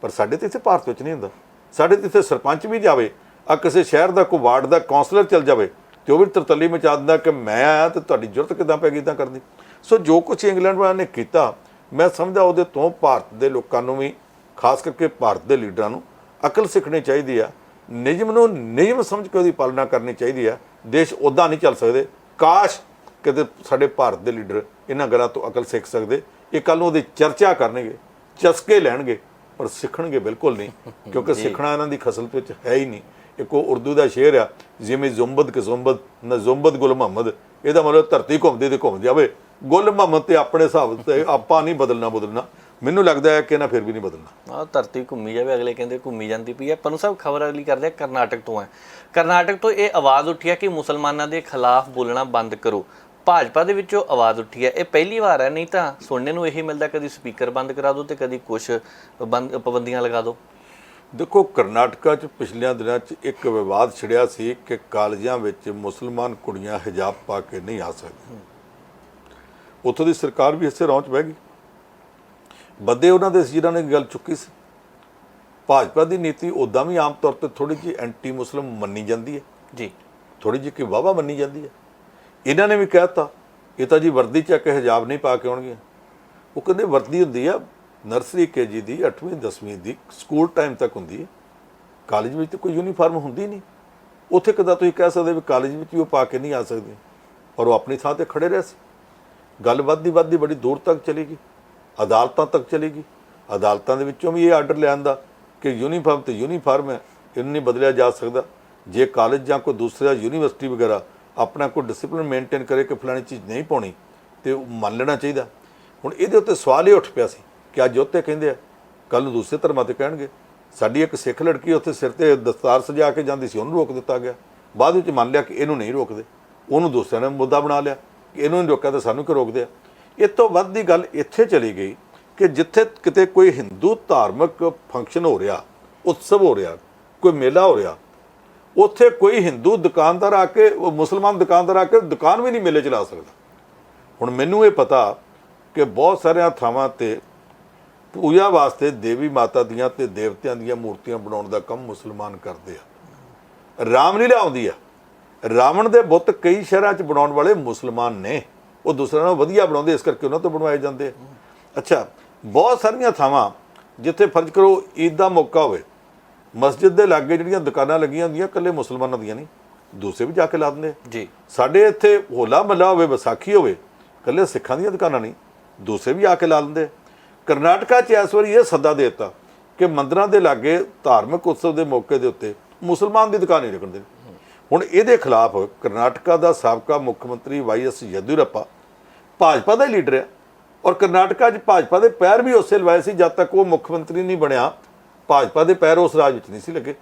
ਪਰ ਸਾਡੇ ਤੇ ਇੱਥੇ ਭਾਰਤ ਵਿੱਚ ਨਹੀਂ ਹੁੰਦਾ। ਸਾਡੇ ਤੇ ਇੱਥੇ ਸਰਪੰਚ ਵੀ ਜਾਵੇ, ਆ ਕਿਸੇ ਸ਼ਹਿਰ ਦਾ ਕੋਈ ਵਾਰਡ ਦਾ ਕਾਉਂਸਲਰ ਚੱਲ ਜਾਵੇ ਤੇ ਉਹ ਵੀ ਤਰਤੱਲੀ ਮਚਾ ਦਿੰਦਾ ਕਿ ਮੈਂ ਆਇਆ ਤੇ ਤੁਹਾਡੀ ਜ਼ਰੂਰਤ ਕਿੱਦਾਂ ਪੈ ਗਈ ਇੱਦਾਂ ਕਰਦੀ। ਸੋ ਜੋ ਕੁਛ ਇੰਗਲੈਂਡ ਵਾਲਿਆਂ ਨੇ ਕੀਤਾ, ਮੈਂ ਸਮਝਦਾ ਉਹਦੇ ਤੋਂ ਭਾਰਤ ਦੇ ਲੋਕਾਂ ਨੂੰ ਵੀ, ਖਾਸ ਕਰਕੇ ਭਾਰਤ ਦੇ ਲੀਡਰਾਂ ਨੂੰ ਅਕਲ ਸਿੱਖਣੀ ਚਾਹੀਦੀ ਆ। ਨਿਯਮ ਨੂੰ ਨਿਯਮ ਸਮਝ ਕੇ ਉਹਦੀ ਪਾਲਣਾ ਕਰਨੀ ਚਾਹੀਦੀ ਆ। ਦੇਸ਼ ਉੱਦਾਂ ਨਹੀਂ ਚੱਲ ਸਕਦੇ। ਕਾਸ਼ ਕਿਤੇ ਸਾਡੇ ਭਾਰਤ ਦੇ ਲੀਡਰ ਇਹਨਾਂ ਗੱਲਾਂ ਤੋਂ ਅਕਲ ਸਿੱਖ ਸਕਦੇ। ਇਹ ਕੱਲ੍ਹ ਨੂੰ ਉਹਦੀ ਚਰਚਾ ਕਰਨਗੇ, ਚਸਕੇ ਲੈਣਗੇ, ਪਰ ਸਿੱਖਣਗੇ ਬਿਲਕੁਲ ਨਹੀਂ, ਕਿਉਂਕਿ ਸਿੱਖਣਾ ਇਹਨਾਂ ਦੀ ਖਸਲ ਵਿੱਚ ਹੈ ਹੀ ਨਹੀਂ। ਇੱਕ ਉਹ ਉਰਦੂ ਦਾ ਸ਼ੇਰ ਆ, ਜਿਵੇਂ ਜ਼ੁੰਬਦ ਕਿ ਜ਼ੁੰਬਦ ਨਾ ਜ਼ੁੰਬਦ ਗੁਲ ਮੁਹੰਮਦ। ਇਹਦਾ ਮਤਲਬ ਧਰਤੀ ਘੁੰਮਦੀ ਤੇ ਘੁੰਮ ਜਾਵੇ, ਗੁਲ ਮੁਹੰਮਦ ਤੇ ਆਪਣੇ ਹਿਸਾਬ ਤੇ ਆਪਾਂ ਨਹੀਂ ਬਦਲਣਾ। ਮੈਨੂੰ ਲੱਗਦਾ ਹੈ ਕਿ ਇਹਨਾਂ ਫਿਰ ਵੀ ਨਹੀਂ ਬਦਲਣਾ। ਧਰਤੀ ਘੁੰਮੀ ਜਾਵੇ, ਅਗਲੇ ਕਹਿੰਦੇ ਘੁੰਮੀ ਜਾਂਦੀ ਪਈ ਹੈ। ਪਨੂ ਸਾਹਿਬ, ਖਬਰ ਅਗਲੀ ਕਰਦੇ ਆ ਕਰਨਾਟਕ ਤੋਂ ਹੈ। ਕਰਨਾਟਕ ਤੋਂ ਇਹ ਆਵਾਜ਼ ਉੱਠੀ ਹੈ ਕਿ ਮੁਸਲਮਾਨਾਂ ਦੇ ਖਿਲਾਫ ਬੋਲਣਾ ਬੰਦ ਕਰੋ। ਭਾਜਪਾ ਦੇ ਵਿੱਚੋਂ ਆਵਾਜ਼ ਉੱਠੀ ਹੈ। ਇਹ ਪਹਿਲੀ ਵਾਰ ਹੈ, ਨਹੀਂ ਤਾਂ ਸੁਣਨੇ ਨੂੰ ਇਹੀ ਮਿਲਦਾ ਕਦੀ ਸਪੀਕਰ ਬੰਦ ਕਰਾ ਦਿਓ ਤੇ ਕਦੀ ਕੁਛ ਪਾਬੰਦੀਆਂ ਲਗਾ ਦਿਓ। ਦੇਖੋ, ਕਰਨਾਟਕਾ 'ਚ ਪਿਛਲਿਆਂ ਦਿਨਾਂ 'ਚ ਇੱਕ ਵਿਵਾਦ ਛਿੜਿਆ ਸੀ ਕਿ ਕਾਲਜਾਂ ਵਿੱਚ ਮੁਸਲਮਾਨ ਕੁੜੀਆਂ ਹਿਜਾਬ ਪਾ ਕੇ ਨਹੀਂ ਆ ਸਕਦੀਆਂ। ਉੱਥੋਂ ਦੀ ਸਰਕਾਰ ਵੀ ਇਸੇ ਰੌਂ 'ਚ ਬਹਿ ਗਈ। ਬੰਦੇ ਉਹਨਾਂ ਦੇ ਜਿਨ੍ਹਾਂ ਨੇ ਗੱਲ ਚੁੱਕੀ ਸੀ। ਭਾਜਪਾ ਦੀ ਨੀਤੀ ਉੱਦਾਂ ਵੀ ਆਮ ਤੌਰ 'ਤੇ ਥੋੜ੍ਹੀ ਜਿਹੀ ਐਂਟੀ ਮੁਸਲਿਮ ਮੰਨੀ ਜਾਂਦੀ ਹੈ ਜੀ, ਥੋੜ੍ਹੀ ਜਿਹੀ ਕਿ ਵਾਹਵਾ ਮੰਨੀ ਜਾਂਦੀ ਹੈ। ਇਹਨਾਂ ਨੇ ਵੀ ਕਹਿ ਦਿੱਤਾ ਇਹ ਤਾਂ ਜੀ ਵਰਦੀ ਚੱਕ ਹਿਜਾਬ ਨਹੀਂ ਪਾ ਕੇ ਆਉਣਗੀਆਂ। ਉਹ ਕਹਿੰਦੇ ਵਰਦੀ ਹੁੰਦੀ ਆ ਨਰਸਰੀ ਕੇਜੀ ਦੀ 8ਵੀਂ 10ਵੀਂ ਦੀ ਸਕੂਲ ਟਾਈਮ ਤੱਕ ਹੁੰਦੀ ਹੈ, ਕਾਲਜ ਵਿੱਚ ਤਾਂ ਕੋਈ ਯੂਨੀਫਾਰਮ ਹੁੰਦੀ ਨਹੀਂ। ਉੱਥੇ ਕਿੱਦਾਂ ਤੁਸੀਂ ਕਹਿ ਸਕਦੇ ਵੀ ਕਾਲਜ ਵਿੱਚ ਵੀ ਉਹ ਪਾ ਕੇ ਨਹੀਂ ਆ ਸਕਦੇ, ਔਰ ਉਹ ਆਪਣੀ ਥਾਂ ਤੇ ਖੜੇ ਰਹੇ ਸੀ। ਗੱਲ ਵੱਧਦੀ ਬੜੀ ਦੂਰ ਤੱਕ ਚਲੀ ਗਈ, ਅਦਾਲਤਾਂ ਤੱਕ ਚਲੀ ਗਈ। ਅਦਾਲਤਾਂ ਦੇ ਵਿੱਚੋਂ ਵੀ ਇਹ ਆਰਡਰ ਲਿਆਂਦਾ ਕਿ ਯੂਨੀਫਾਰਮ ਤੇ ਯੂਨੀਫਾਰਮ ਹੈ, ਇਹਨੂੰ ਨਹੀਂ ਬਦਲਿਆ ਜਾ ਸਕਦਾ। ਜੇ ਕਾਲਜ ਜਾਂ ਕੋਈ ਦੂਸਰਾ ਯੂਨੀਵਰਸਿਟੀ ਵਗੈਰਾ ਆਪਣਾ ਕੋਈ ਡਿਸਪਲਿਨ ਮੇਨਟੇਨ ਕਰੇ ਕਿ ਫਲਾਣੀ ਚੀਜ਼ ਨਹੀਂ ਪਾਉਣੀ, ਤੇ ਉਹ ਮੰਨ ਲੈਣਾ ਚਾਹੀਦਾ। ਹੁਣ ਇਹਦੇ ਉੱਤੇ ਸਵਾਲ ਇਹ ਉੱਠ ਪਿਆ ਸੀ ਕਿ ਅੱਜ ਉੱਤੇ ਕਹਿੰਦੇ ਆ, ਕੱਲ੍ਹ ਨੂੰ ਦੂਸਰੇ ਧਰਮਾਂ 'ਤੇ ਕਹਿਣਗੇ। ਸਾਡੀ ਇੱਕ ਸਿੱਖ ਲੜਕੀ ਉੱਥੇ ਸਿਰ 'ਤੇ ਦਸਤਾਰ ਸਜਾ ਕੇ ਜਾਂਦੀ ਸੀ, ਉਹਨੂੰ ਰੋਕ ਦਿੱਤਾ ਗਿਆ। ਬਾਅਦ ਵਿੱਚ ਮੰਨ ਲਿਆ ਕਿ ਇਹਨੂੰ ਨਹੀਂ ਰੋਕਦੇ, ਉਹਨੂੰ ਦੂਸਰਿਆਂ ਨੇ ਮੁੱਦਾ ਬਣਾ ਲਿਆ ਕਿ ਇਹਨੂੰ ਨਹੀਂ ਰੋਕਿਆ ਤਾਂ ਸਾਨੂੰ ਕਿਉਂ ਰੋਕਦੇ ਆ। ਇਹ ਤੋਂ ਵੱਧ ਦੀ ਗੱਲ ਇੱਥੇ ਚਲੀ ਗਈ ਕਿ ਜਿੱਥੇ ਕਿਤੇ ਕੋਈ ਹਿੰਦੂ ਧਾਰਮਿਕ ਫੰਕਸ਼ਨ ਹੋ ਰਿਹਾ, ਉਤਸਵ ਹੋ ਰਿਹਾ, ਕੋਈ ਮੇਲਾ ਹੋ ਰਿਹਾ, ਉੱਥੇ ਕੋਈ ਹਿੰਦੂ ਦੁਕਾਨਦਾਰ ਆ ਕੇ, ਮੁਸਲਮਾਨ ਦੁਕਾਨਦਾਰ ਆ ਕੇ ਦੁਕਾਨ ਵੀ ਨਹੀਂ ਮੇਲੇ ਚਲਾ ਸਕਦਾ। ਹੁਣ ਮੈਨੂੰ ਇਹ ਪਤਾ ਕਿ ਬਹੁਤ ਸਾਰੀਆਂ ਥਾਵਾਂ 'ਤੇ ਪੂਜਾ ਵਾਸਤੇ ਦੇਵੀ ਮਾਤਾ ਦੀਆਂ ਤੇ ਦੇਵਤਿਆਂ ਦੀਆਂ ਮੂਰਤੀਆਂ ਬਣਾਉਣ ਦਾ ਕੰਮ ਮੁਸਲਮਾਨ ਕਰਦੇ ਆ। ਰਾਮਲੀਲਾ ਆਉਂਦੀ ਆ, ਰਾਵਣ ਦੇ ਬੁੱਤ ਕਈ ਸ਼ਹਿਰਾਂ 'ਚ ਬਣਾਉਣ ਵਾਲੇ ਮੁਸਲਮਾਨ ਨੇ, ਉਹ ਦੂਸਰਿਆਂ ਨਾਲੋਂ ਵਧੀਆ ਬਣਾਉਂਦੇ, ਇਸ ਕਰਕੇ ਉਹਨਾਂ ਤੋਂ ਬਣਵਾਏ ਜਾਂਦੇ ਆ। ਅੱਛਾ, ਬਹੁਤ ਸਾਰੀਆਂ ਥਾਵਾਂ ਜਿੱਥੇ ਫਰਜ਼ ਕਰੋ ਈਦ ਦਾ ਮੌਕਾ ਹੋਵੇ, ਮਸਜਿਦ ਦੇ ਲਾਗੇ ਜਿਹੜੀਆਂ ਦੁਕਾਨਾਂ ਲੱਗੀਆਂ ਹੁੰਦੀਆਂ ਇਕੱਲੇ ਮੁਸਲਮਾਨਾਂ ਦੀਆਂ ਨਹੀਂ, ਦੂਸਰੇ ਵੀ ਜਾ ਕੇ ਲਾ ਦਿੰਦੇ ਜੀ। ਸਾਡੇ ਇੱਥੇ ਹੋਲਾ ਮਹੱਲਾ ਹੋਵੇ, ਵਿਸਾਖੀ ਹੋਵੇ, ਇਕੱਲੇ ਸਿੱਖਾਂ ਦੀਆਂ ਦੁਕਾਨਾਂ ਨਹੀਂ, ਦੂਸਰੇ ਵੀ ਆ ਕੇ ਲਾ ਦਿੰਦੇ। ਕਰਨਾਟਕਾ 'ਚ ਇਸ ਵਾਰੀ ਇਹ ਸੱਦਾ ਦੇ ਦਿੱਤਾ ਕਿ ਮੰਦਰਾਂ ਦੇ ਲਾਗੇ ਧਾਰਮਿਕ ਉਤਸਵ ਦੇ ਮੌਕੇ ਦੇ ਉੱਤੇ ਮੁਸਲਮਾਨ ਦੀ ਦੁਕਾਨ ਨਹੀਂ ਲੱਗਣ ਦੇਣੀ। ਹੁਣ ਇਹਦੇ ਖਿਲਾਫ ਕਰਨਾਟਕਾ ਦਾ ਸਾਬਕਾ ਮੁੱਖ ਮੰਤਰੀ YS ਯੈਦਿਊਰੱਪਾ ਭਾਜਪਾ ਦਾ ਹੀ ਲੀਡਰ ਹੈ, ਔਰ ਕਰਨਾਟਕਾ 'ਚ ਭਾਜਪਾ ਦੇ ਪੈਰ ਵੀ ਉਸੇ ਲਵਾਏ ਸੀ ਜਦ ਤੱਕ ਉਹ ਮੁੱਖ ਮੰਤਰੀ ਨਹੀਂ ਬਣਿਆ। ਭਾਜਪਾ ਦੇ ਪੈਰ ਉਸ ਰਾਜ ਵਿੱਚ ਨਹੀਂ ਸੀ ਲੱਗੇ।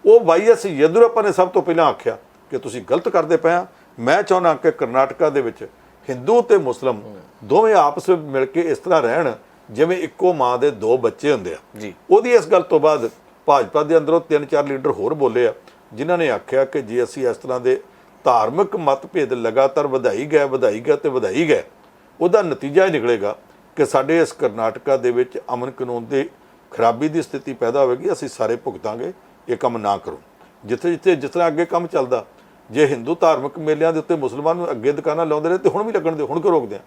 ਉਹ YS ਯੈਦਿਊਰੱਪਾ ਨੇ ਸਭ ਤੋਂ ਪਹਿਲਾਂ ਆਖਿਆ ਕਿ ਤੁਸੀਂ ਗਲਤ ਕਰਦੇ ਪਏ ਆ। ਮੈਂ ਚਾਹੁੰਦਾ ਕਿ ਕਰਨਾਟਕਾ ਦੇ ਵਿੱਚ ਹਿੰਦੂ ਤੇ ਮੁਸਲਮ ਦੋਵੇਂ ਆਪਸ ਵਿੱਚ ਮਿਲ ਕੇ ਇਸ ਤਰ੍ਹਾਂ ਰਹਿਣ ਜਿਵੇਂ ਇੱਕੋ ਮਾਂ ਦੇ ਦੋ ਬੱਚੇ ਹੁੰਦੇ ਆ ਜੀ। ਉਹਦੀ ਇਸ ਗੱਲ ਤੋਂ ਬਾਅਦ ਭਾਜਪਾ ਦੇ ਅੰਦਰੋਂ 3-4 ਲੀਡਰ ਹੋਰ ਬੋਲੇ ਆ, ਜਿਨ੍ਹਾਂ ਨੇ ਆਖਿਆ ਕਿ ਜੇ ਅਸੀਂ ਇਸ ਤਰ੍ਹਾਂ ਦੇ ਧਾਰਮਿਕ ਮਤਭੇਦ ਲਗਾਤਾਰ ਵਧਾਈ ਗਏ, ਉਹਦਾ ਨਤੀਜਾ ਇਹ ਨਿਕਲੇਗਾ ਕਿ ਸਾਡੇ ਇਸ ਕਰਨਾਟਕਾ ਦੇ ਵਿੱਚ ਅਮਨ ਕਾਨੂੰਨ ਦੀ ਖਰਾਬੀ ਦੀ ਸਥਿਤੀ ਪੈਦਾ ਹੋਵੇਗੀ। ਅਸੀਂ ਸਾਰੇ ਭੁਗਤਾਂਗੇ, ਇਹ ਕੰਮ ਨਾ ਕਰੋ। ਜਿੱਥੇ ਜਿਸ ਤਰ੍ਹਾਂ ਅੱਗੇ ਕੰਮ ਚੱਲਦਾ, ਜੇ ਹਿੰਦੂ ਧਾਰਮਿਕ ਮੇਲਿਆਂ ਦੇ ਉੱਤੇ ਮੁਸਲਮਾਨ ਨੂੰ ਅੱਗੇ ਦੁਕਾਨਾਂ ਲਾਉਂਦੇ ਰਹੇ ਤੇ ਹੁਣ ਵੀ ਲੱਗਣ ਦਿਓ, ਹੁਣ ਕਿਉਂ ਰੋਕਦੇ ਆ?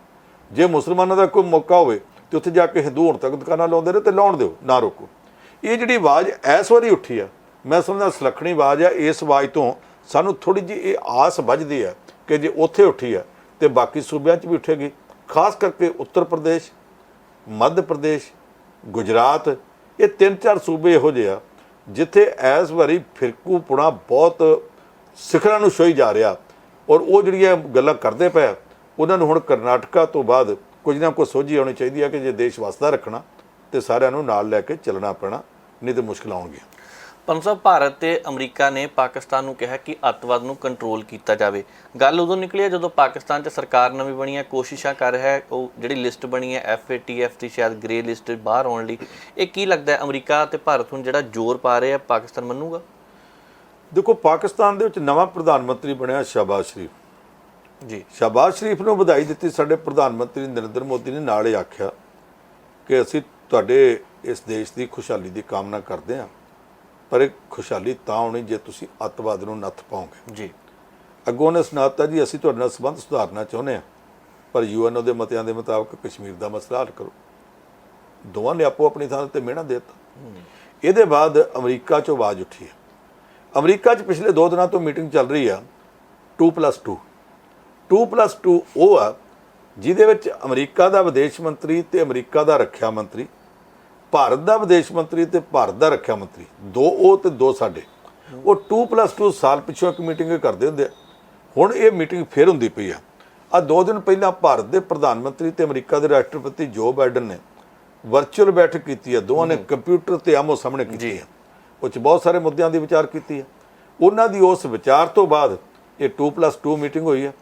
ਜੇ ਮੁਸਲਮਾਨਾਂ ਦਾ ਕੋਈ ਮੌਕਾ ਹੋਵੇ ਤੇ ਉੱਥੇ ਜਾ ਕੇ ਹਿੰਦੂ ਹੁਣ ਤੱਕ ਦੁਕਾਨਾਂ ਲਾਉਂਦੇ ਰਹੇ ਤੇ ਲਾਉਣ ਦਿਓ, ਨਾ ਰੋਕੋ। ਇਹ ਜਿਹੜੀ ਆਵਾਜ਼ ਇਸ ਵਾਰੀ ਉੱਠੀ ਆ, ਮੈਂ ਸਮਝਦਾ ਸੁਲੱਖਣੀ ਆਵਾਜ਼ ਆ। ਇਸ ਆਵਾਜ਼ ਤੋਂ ਸਾਨੂੰ ਥੋੜੀ ਜਿਹੀ ਇਹ ਆਸ ਵੱਝਦੀ ਆ ਕਿ ਜੇ ਉੱਥੇ ਉੱਠੀ ਆ ਤੇ ਬਾਕੀ ਸੂਬਿਆਂ 'ਚ ਵੀ ਉੱਠੇਗੀ। ਖਾਸ ਕਰਕੇ ਉੱਤਰ ਪ੍ਰਦੇਸ਼, ਮੱਧ ਪ੍ਰਦੇਸ਼, ਗੁਜਰਾਤ, ਇਹ 3-4 ਸੂਬੇ ਇਹੋ ਜਿਹੇ ਆ ਜਿੱਥੇ ਇਸ ਵਾਰੀ ਫਿਰਕੂਪੁਣਾ ਬਹੁਤ ਸਿਖਰਾਂ ਨੂੰ ਛੋਈ ਜਾ ਰਿਹਾ, ਔਰ ਉਹ ਜਿਹੜੀਆਂ ਗੱਲਾਂ ਕਰਦੇ ਪਏ ਉਹਨਾਂ ਨੂੰ ਹੁਣ ਕਰਨਾਟਕਾ ਤੋਂ ਬਾਅਦ ਕੁਝ ਨਾ ਕੁਝ ਸੋਝੀ ਆਉਣੀ ਚਾਹੀਦੀ ਹੈ ਕਿ ਜੇ ਦੇਸ਼ ਵਸਦਾ ਰੱਖਣਾ ਤੇ ਸਾਰਿਆਂ ਨੂੰ ਨਾਲ ਲੈ ਕੇ ਚੱਲਣਾ ਪੈਣਾ, ਨਹੀਂ ਤੇ ਮੁਸ਼ਕਲ ਆਉਣਗੀਆਂ। ਪੰਜ ਸਾਹਿਬ, ਭਾਰਤ ਤੇ ਅਮਰੀਕਾ ਨੇ ਪਾਕਿਸਤਾਨ ਨੂੰ ਕਿਹਾ ਕਿ ਅੱਤਵਾਦ ਨੂੰ ਕੰਟਰੋਲ ਕੀਤਾ ਜਾਵੇ। ਗੱਲ ਉਦੋਂ ਨਿਕਲੀ ਹੈ ਜਦੋਂ ਪਾਕਿਸਤਾਨ 'ਚ ਸਰਕਾਰ ਨਵੀਂ ਬਣੀ ਹੈ, ਕੋਸ਼ਿਸ਼ਾਂ ਕਰ ਰਿਹਾ ਹੈ, ਉਹ ਜਿਹੜੀ ਲਿਸਟ ਬਣੀ ਹੈ FATF ਦੀ ਸ਼ਾਇਦ ਗ੍ਰੇ ਲਿਸਟ ਬਾਹਰ ਆਉਣ ਲਈ। ਇਹ ਕੀ ਲੱਗਦਾ ਹੈ ਅਮਰੀਕਾ ਤੇ ਭਾਰਤ ਹੁਣ ਜਿਹੜਾ ਜ਼ੋਰ ਪਾ ਰਹੇ ਆ, ਪਾਕਿਸਤਾਨ ਮੰਨੂਗਾ? ਦੇਖੋ, ਪਾਕਿਸਤਾਨ ਦੇ ਵਿੱਚ ਨਵਾਂ ਪ੍ਰਧਾਨ ਮੰਤਰੀ ਬਣਿਆ ਸ਼ਹਿਬਾਜ਼ ਸ਼ਰੀਫ ਜੀ। ਸ਼ਹਿਬਾਜ਼ ਸ਼ਰੀਫ ਨੂੰ ਵਧਾਈ ਦਿੱਤੀ ਸਾਡੇ ਪ੍ਰਧਾਨ ਮੰਤਰੀ ਨਰਿੰਦਰ ਮੋਦੀ ਨੇ। ਨਾਲ ਹੀ ਆਖਿਆ ਕਿ ਅਸੀਂ ਤੁਹਾਡੇ ਇਸ ਦੇਸ਼ ਦੀ ਖੁਸ਼ਹਾਲੀ ਦੀ ਕਾਮਨਾ ਕਰਦੇ ਹਾਂ, ਪਰ ਇਹ ਖੁਸ਼ਹਾਲੀ ਤਾਂ ਆਉਣੀ ਜੇ ਤੁਸੀਂ ਅੱਤਵਾਦ ਨੂੰ ਨੱਥ ਪਾਓਗੇ ਜੀ। ਅੱਗੋਂ ਨੇ ਸੁਣਾਤਾ ਜੀ ਅਸੀਂ ਤੁਹਾਡੇ ਨਾਲ ਸੰਬੰਧ ਸੁਧਾਰਨਾ ਚਾਹੁੰਦੇ ਹਾਂ, ਪਰ UN ਦੇ ਮਤਿਆਂ ਦੇ ਮੁਤਾਬਕ ਕਸ਼ਮੀਰ ਦਾ ਮਸਲਾ ਹੱਲ ਕਰੋ। ਦੋਵਾਂ ਨੇ ਆਪੋ ਆਪਣੀ ਥਾਂ ਤੇ ਮਿਹਨਤ ਦੇ ਦਿੱਤਾ। ਇਹਦੇ ਬਾਅਦ ਅਮਰੀਕਾ 'ਚੋਂ ਆਵਾਜ਼ ਉੱਠੀ ਹੈ। ਅਮਰੀਕਾ 'ਚ ਪਿਛਲੇ 2 ਦਿਨਾਂ ਤੋਂ ਮੀਟਿੰਗ ਚੱਲ ਰਹੀ ਆ 2+2 2+2 ਉਹ ਆ ਜਿਹਦੇ ਵਿੱਚ ਅਮਰੀਕਾ ਦਾ ਵਿਦੇਸ਼ ਮੰਤਰੀ ਤੇ ਅਮਰੀਕਾ ਦਾ ਰੱਖਿਆ ਮੰਤਰੀ, ਭਾਰਤ ਦਾ ਵਿਦੇਸ਼ ਮੰਤਰੀ ਤੇ ਭਾਰਤ ਦਾ ਰੱਖਿਆ ਮੰਤਰੀ, 2 ਉਹ ਤੇ 2 ਸਾਡੇ, ਉਹ 2+2 ਸਾਲ ਪਿੱਛੋਂ ਇੱਕ ਮੀਟਿੰਗ ਕਰਦੇ ਹੁੰਦੇ ਆ। ਹੁਣ ਇਹ ਮੀਟਿੰਗ ਫਿਰ ਹੁੰਦੀ ਪਈ ਆ। 2 ਦਿਨ ਪਹਿਲਾਂ ਭਾਰਤ ਦੇ ਪ੍ਰਧਾਨ ਮੰਤਰੀ ਤੇ ਅਮਰੀਕਾ ਦੇ ਰਾਸ਼ਟਰਪਤੀ ਜੋ ਬਾਈਡਨ ਨੇ ਵਰਚੁਅਲ ਬੈਠਕ ਕੀਤੀ ਹੈ। ਦੋਵਾਂ ਨੇ ਕੰਪਿਊਟਰ ਤੇ ਆਮੋ ਸਾਹਮਣੇ ਕੀਤੀ ਹੈ। ਉਹ 'ਚ ਬਹੁਤ ਸਾਰੇ ਮੁੱਦਿਆਂ ਦੀ ਵਿਚਾਰ ਕੀਤੀ ਹੈ। ਉਹਨਾਂ ਦੀ ਉਸ ਵਿਚਾਰ ਤੋਂ ਬਾਅਦ ਇਹ 2+2 ਮੀਟਿੰਗ ਹੋਈ ਹੈ।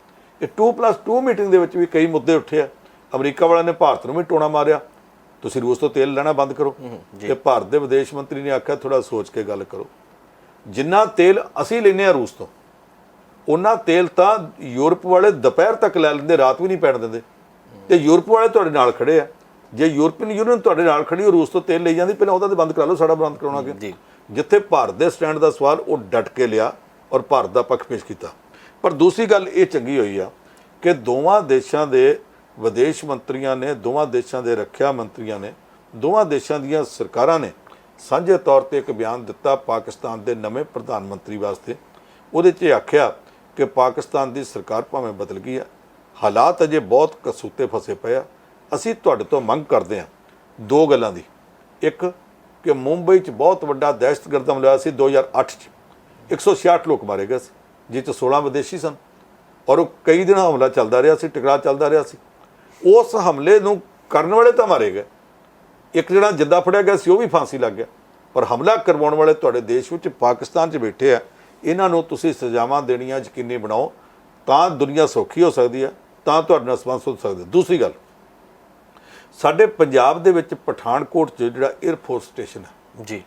ਇਹ 2+2 ਮੀਟਿੰਗ ਦੇ ਵਿੱਚ ਵੀ ਕਈ ਮੁੱਦੇ ਉੱਠੇ ਆ। ਅਮਰੀਕਾ ਵਾਲਿਆਂ ਨੇ ਭਾਰਤ ਨੂੰ ਵੀ ਟੋਣਾ ਮਾਰਿਆ, ਤੁਸੀਂ ਰੂਸ ਤੋਂ ਤੇਲ ਲੈਣਾ ਬੰਦ ਕਰੋ, ਤੇ ਭਾਰਤ ਦੇ ਵਿਦੇਸ਼ ਮੰਤਰੀ ਨੇ ਆਖਿਆ ਥੋੜਾ ਸੋਚ ਕੇ ਗੱਲ ਕਰੋ। ਜਿੰਨਾ ਤੇਲ ਅਸੀਂ ਲੈਂਦੇ ਹਾਂ ਰੂਸ ਤੋਂ, ਉਹਨਾਂ ਤੇਲ ਤਾਂ ਯੂਰਪ ਵਾਲੇ ਦੁਪਹਿਰ ਤੱਕ ਲੈ ਲੈਂਦੇ, ਰਾਤ ਵੀ ਨਹੀਂ ਪੈਣ ਦਿੰਦੇ। ਤੇ ਯੂਰਪ ਵਾਲੇ ਤੁਹਾਡੇ ਨਾਲ ਖੜੇ ਆ। ਜੇ ਯੂਰਪੀਅਨ ਯੂਨੀਅਨ ਤੁਹਾਡੇ ਨਾਲ ਖੜੀ ਉਹ ਰੂਸ ਤੋਂ ਤੇਲ ਲਈ ਜਾਂਦੀ, ਪਹਿਲਾਂ ਉਹਦਾ ਤੇ ਬੰਦ ਕਰਾ ਲਓ, ਸਾਡਾ ਬੰਦ ਕਰਾਉਣਾ ਕਿ ਜਿੱਥੇ ਭਾਰਤ ਦੇ ਸਟੈਂਡ ਦਾ ਸਵਾਲ ਉਹ ਡਟ ਕੇ ਲਿਆ ਔਰ ਭਾਰਤ ਦਾ ਪੱਖ ਪੇਸ਼ ਕੀਤਾ। ਪਰ ਦੂਸਰੀ ਗੱਲ ਇਹ ਚੰਗੀ ਹੋਈ ਆ ਕਿ ਦੋਵਾਂ ਦੇਸ਼ਾਂ ਦੇ ਵਿਦੇਸ਼ ਮੰਤਰੀਆਂ ਨੇ, ਦੋਵਾਂ ਦੇਸ਼ਾਂ ਦੇ ਰੱਖਿਆ ਮੰਤਰੀਆਂ ਨੇ, ਦੋਵਾਂ ਦੇਸ਼ਾਂ ਦੀਆਂ ਸਰਕਾਰਾਂ ਨੇ ਸਾਂਝੇ ਤੌਰ ਤੇ ਇੱਕ ਬਿਆਨ ਦਿੱਤਾ ਪਾਕਿਸਤਾਨ ਦੇ ਨਵੇਂ ਪ੍ਰਧਾਨ ਮੰਤਰੀ ਵਾਸਤੇ। ਉਹਦੇ 'ਚ ਇਹ ਆਖਿਆ ਕਿ ਪਾਕਿਸਤਾਨ ਦੀ ਸਰਕਾਰ ਭਾਵੇਂ ਬਦਲ ਗਈ ਹੈ, ਹਾਲਾਤ ਅਜੇ ਬਹੁਤ ਕਸੂਤੇ ਫਸੇ ਪਏ ਆ। ਅਸੀਂ ਤੁਹਾਡੇ ਤੋਂ ਮੰਗ ਕਰਦੇ ਹਾਂ ਦੋ ਗੱਲਾਂ ਦੀ। ਇੱਕ ਕਿ ਮੁੰਬਈ 'ਚ ਬਹੁਤ ਵੱਡਾ ਦਹਿਸ਼ਤਗਰਦ ਹਮਲਾ ਹੋਇਆ ਸੀ 2008 'ਚ, 166 ਲੋਕ ਮਾਰੇ ਗਏ ਸੀ, ਜਿਸ 'ਚ 16 ਵਿਦੇਸ਼ੀ ਸਨ, ਔਰ ਉਹ ਕਈ ਦਿਨ ਹਮਲਾ ਚੱਲਦਾ ਰਿਹਾ ਸੀ, ਟਕਰਾਅ ਚੱਲਦਾ ਰਿਹਾ ਸੀ। ਉਸ ਹਮਲੇ ਨੂੰ ਕਰਨ ਵਾਲੇ ਤਾਂ ਮਾਰੇ ਗਏ, ਇੱਕ ਜਿਹੜਾ ਜਿੱਦਾਂ ਫੜਿਆ ਗਿਆ ਸੀ ਉਹ ਵੀ ਫਾਂਸੀ ਲੱਗ ਗਿਆ, ਪਰ ਹਮਲਾ ਕਰਵਾਉਣ ਵਾਲੇ ਤੁਹਾਡੇ ਦੇਸ਼ ਵਿੱਚ ਪਾਕਿਸਤਾਨ 'ਚ ਬੈਠੇ ਆ। ਇਹਨਾਂ ਨੂੰ ਤੁਸੀਂ ਸਜ਼ਾਵਾਂ ਦੇਣੀਆਂ ਯਕੀਨੀ ਬਣਾਓ, ਤਾਂ ਦੁਨੀਆ ਸੌਖੀ ਹੋ ਸਕਦੀ ਹੈ, ਤਾਂ ਤੁਹਾਡੇ ਨਾਲ ਸੰਬੰਧ ਸੁਧ ਸਕਦੇ। ਦੂਸਰੀ ਗੱਲ, ਸਾਡੇ ਪੰਜਾਬ ਦੇ ਵਿੱਚ ਪਠਾਨਕੋਟ 'ਚ ਜਿਹੜਾ 에ਅਰਫੋਰਸ ਸਟੇਸ਼ਨ ਹੈ ਜੀ,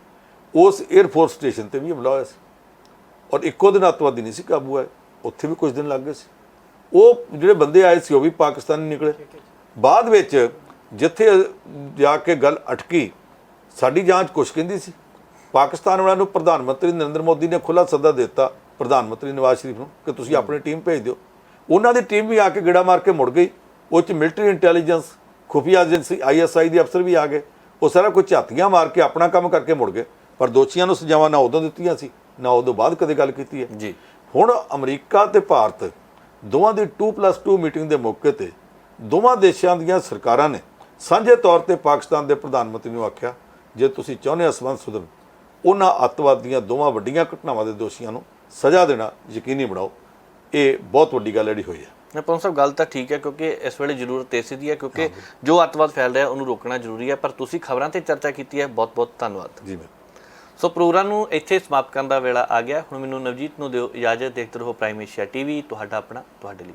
ਉਸ 에ਅਰਫੋਰਸ ਸਟੇਸ਼ਨ ਤੇ ਵੀ ਹਮਲਾ ਹੋਇਆ ਸੀ, ਔਰ ਇੱਕੋ ਦਿਨ ਅੱਤਵਾਦੀ ਨਹੀਂ ਸੀ ਕਾਬੂ ਆਏ, ਉੱਥੇ ਵੀ ਕੁਝ ਦਿਨ ਲੱਗ ਗਏ ਸੀ। ਉਹ ਜਿਹੜੇ ਬੰਦੇ ਆਏ ਸੀ ਉਹ ਵੀ ਪਾਕਿਸਤਾਨੀ ਨਿਕਲੇ। ਬਾਅਦ ਵਿੱਚ ਜਿੱਥੇ ਜਾ ਕੇ ਗੱਲ ਅਟਕੀ, ਸਾਡੀ ਜਾਂਚ ਕੁਛ ਕਹਿੰਦੀ ਸੀ, ਪਾਕਿਸਤਾਨ ਵਾਲਿਆਂ ਨੂੰ ਪ੍ਰਧਾਨ ਮੰਤਰੀ ਨਰਿੰਦਰ ਮੋਦੀ ਨੇ ਖੁੱਲ੍ਹਾ ਸੱਦਾ ਦਿੱਤਾ ਪ੍ਰਧਾਨ ਮੰਤਰੀ ਨਵਾਜ਼ ਸ਼ਰੀਫ ਨੂੰ ਕਿ ਤੁਸੀਂ ਆਪਣੀ ਟੀਮ ਭੇਜ ਦਿਓ। ਉਹਨਾਂ ਦੀ ਟੀਮ ਵੀ ਆ ਕੇ ਗੇੜਾ ਮਾਰ ਕੇ ਮੁੜ ਗਈ। ਉਹ 'ਚ ਮਿਲਟਰੀ ਇੰਟੈਲੀਜੈਂਸ, ਖੁਫੀਆ ਏਜੰਸੀ ISI ਦੇ ਅਫਸਰ ਵੀ ਆ ਗਏ। ਉਹ ਸਾਰਾ ਕੁਝ ਝਾਤੀਆਂ ਮਾਰ ਕੇ ਆਪਣਾ ਕੰਮ ਕਰਕੇ ਮੁੜ ਗਏ, ਪਰ ਦੋਸ਼ੀਆਂ ਨੂੰ ਸਜ਼ਾਵਾਂ ਨਾ ਉਦੋਂ ਦਿੱਤੀਆਂ ਸੀ, ਨਾ ਉਦੋਂ ਬਾਅਦ ਕਦੇ ਗੱਲ ਕੀਤੀ ਹੈ ਜੀ। ਹੁਣ ਅਮਰੀਕਾ ਤੇ ਭਾਰਤ ਦੋਵਾਂ ਦੀ 2+2 ਮੀਟਿੰਗ ਦੇ ਮੌਕੇ ਤੇ ਦੋਵਾਂ ਦੇਸ਼ਾਂ ਦੀਆਂ ਸਰਕਾਰਾਂ ਨੇ ਸਾਂਝੇ ਤੌਰ ਤੇ ਪਾਕਿਸਤਾਨ ਦੇ ਪ੍ਰਧਾਨ ਮੰਤਰੀ ਨੂੰ ਆਖਿਆ, ਜੇ ਤੁਸੀਂ ਚਾਹੁੰਦੇ ਹੋ ਸੰਬੰਧ ਸੁਧਰਨ, ਉਹਨਾਂ ਅੱਤਵਾਦੀਆਂ ਦੋਵਾਂ ਵੱਡੀਆਂ ਘਟਨਾਵਾਂ ਦੇ ਦੋਸ਼ੀਆਂ ਨੂੰ ਸਜ਼ਾ ਦੇਣਾ ਯਕੀਨੀ ਬਣਾਓ। ਇਹ ਬਹੁਤ ਵੱਡੀ ਗੱਲ ਜਿਹੜੀ ਹੋਈ ਹੈ। ਪਵਨ ਸਾਹਿਬ, ਗੱਲ ਤਾਂ ਠੀਕ ਹੈ, ਕਿਉਂਕਿ ਇਸ ਵੇਲੇ ਜ਼ਰੂਰਤ ਇਸੇ ਦੀ ਹੈ, ਕਿਉਂਕਿ ਜੋ ਅੱਤਵਾਦ ਫੈਲ ਰਿਹਾ ਉਹਨੂੰ ਰੋਕਣਾ ਜ਼ਰੂਰੀ ਹੈ। ਪਰ ਤੁਸੀਂ ਖਬਰਾਂ ਤੇ ਚਰਚਾ ਕੀਤੀ ਹੈ, ਬਹੁਤ ਬਹੁਤ ਧੰਨਵਾਦ ਜੀ। ਮੈਂ ਸੋ ਪ੍ਰੋਗਰਾਮ ਨੂੰ ਇੱਥੇ ਸਮਾਪਤ ਕਰਨ ਦਾ ਵੇਲਾ ਆ ਗਿਆ। ਹੁਣ ਮੈਨੂੰ ਨਵਜੀਤ ਨੂੰ ਦਿਓ ਇਜਾਜ਼ਤ। ਦੇਖਦੇ ਰਹੋ ਪ੍ਰਾਈਮ ਏਸ਼ੀਆ TV, ਤੁਹਾਡਾ ਆਪਣਾ, ਤੁਹਾਡੇ ਲਈ।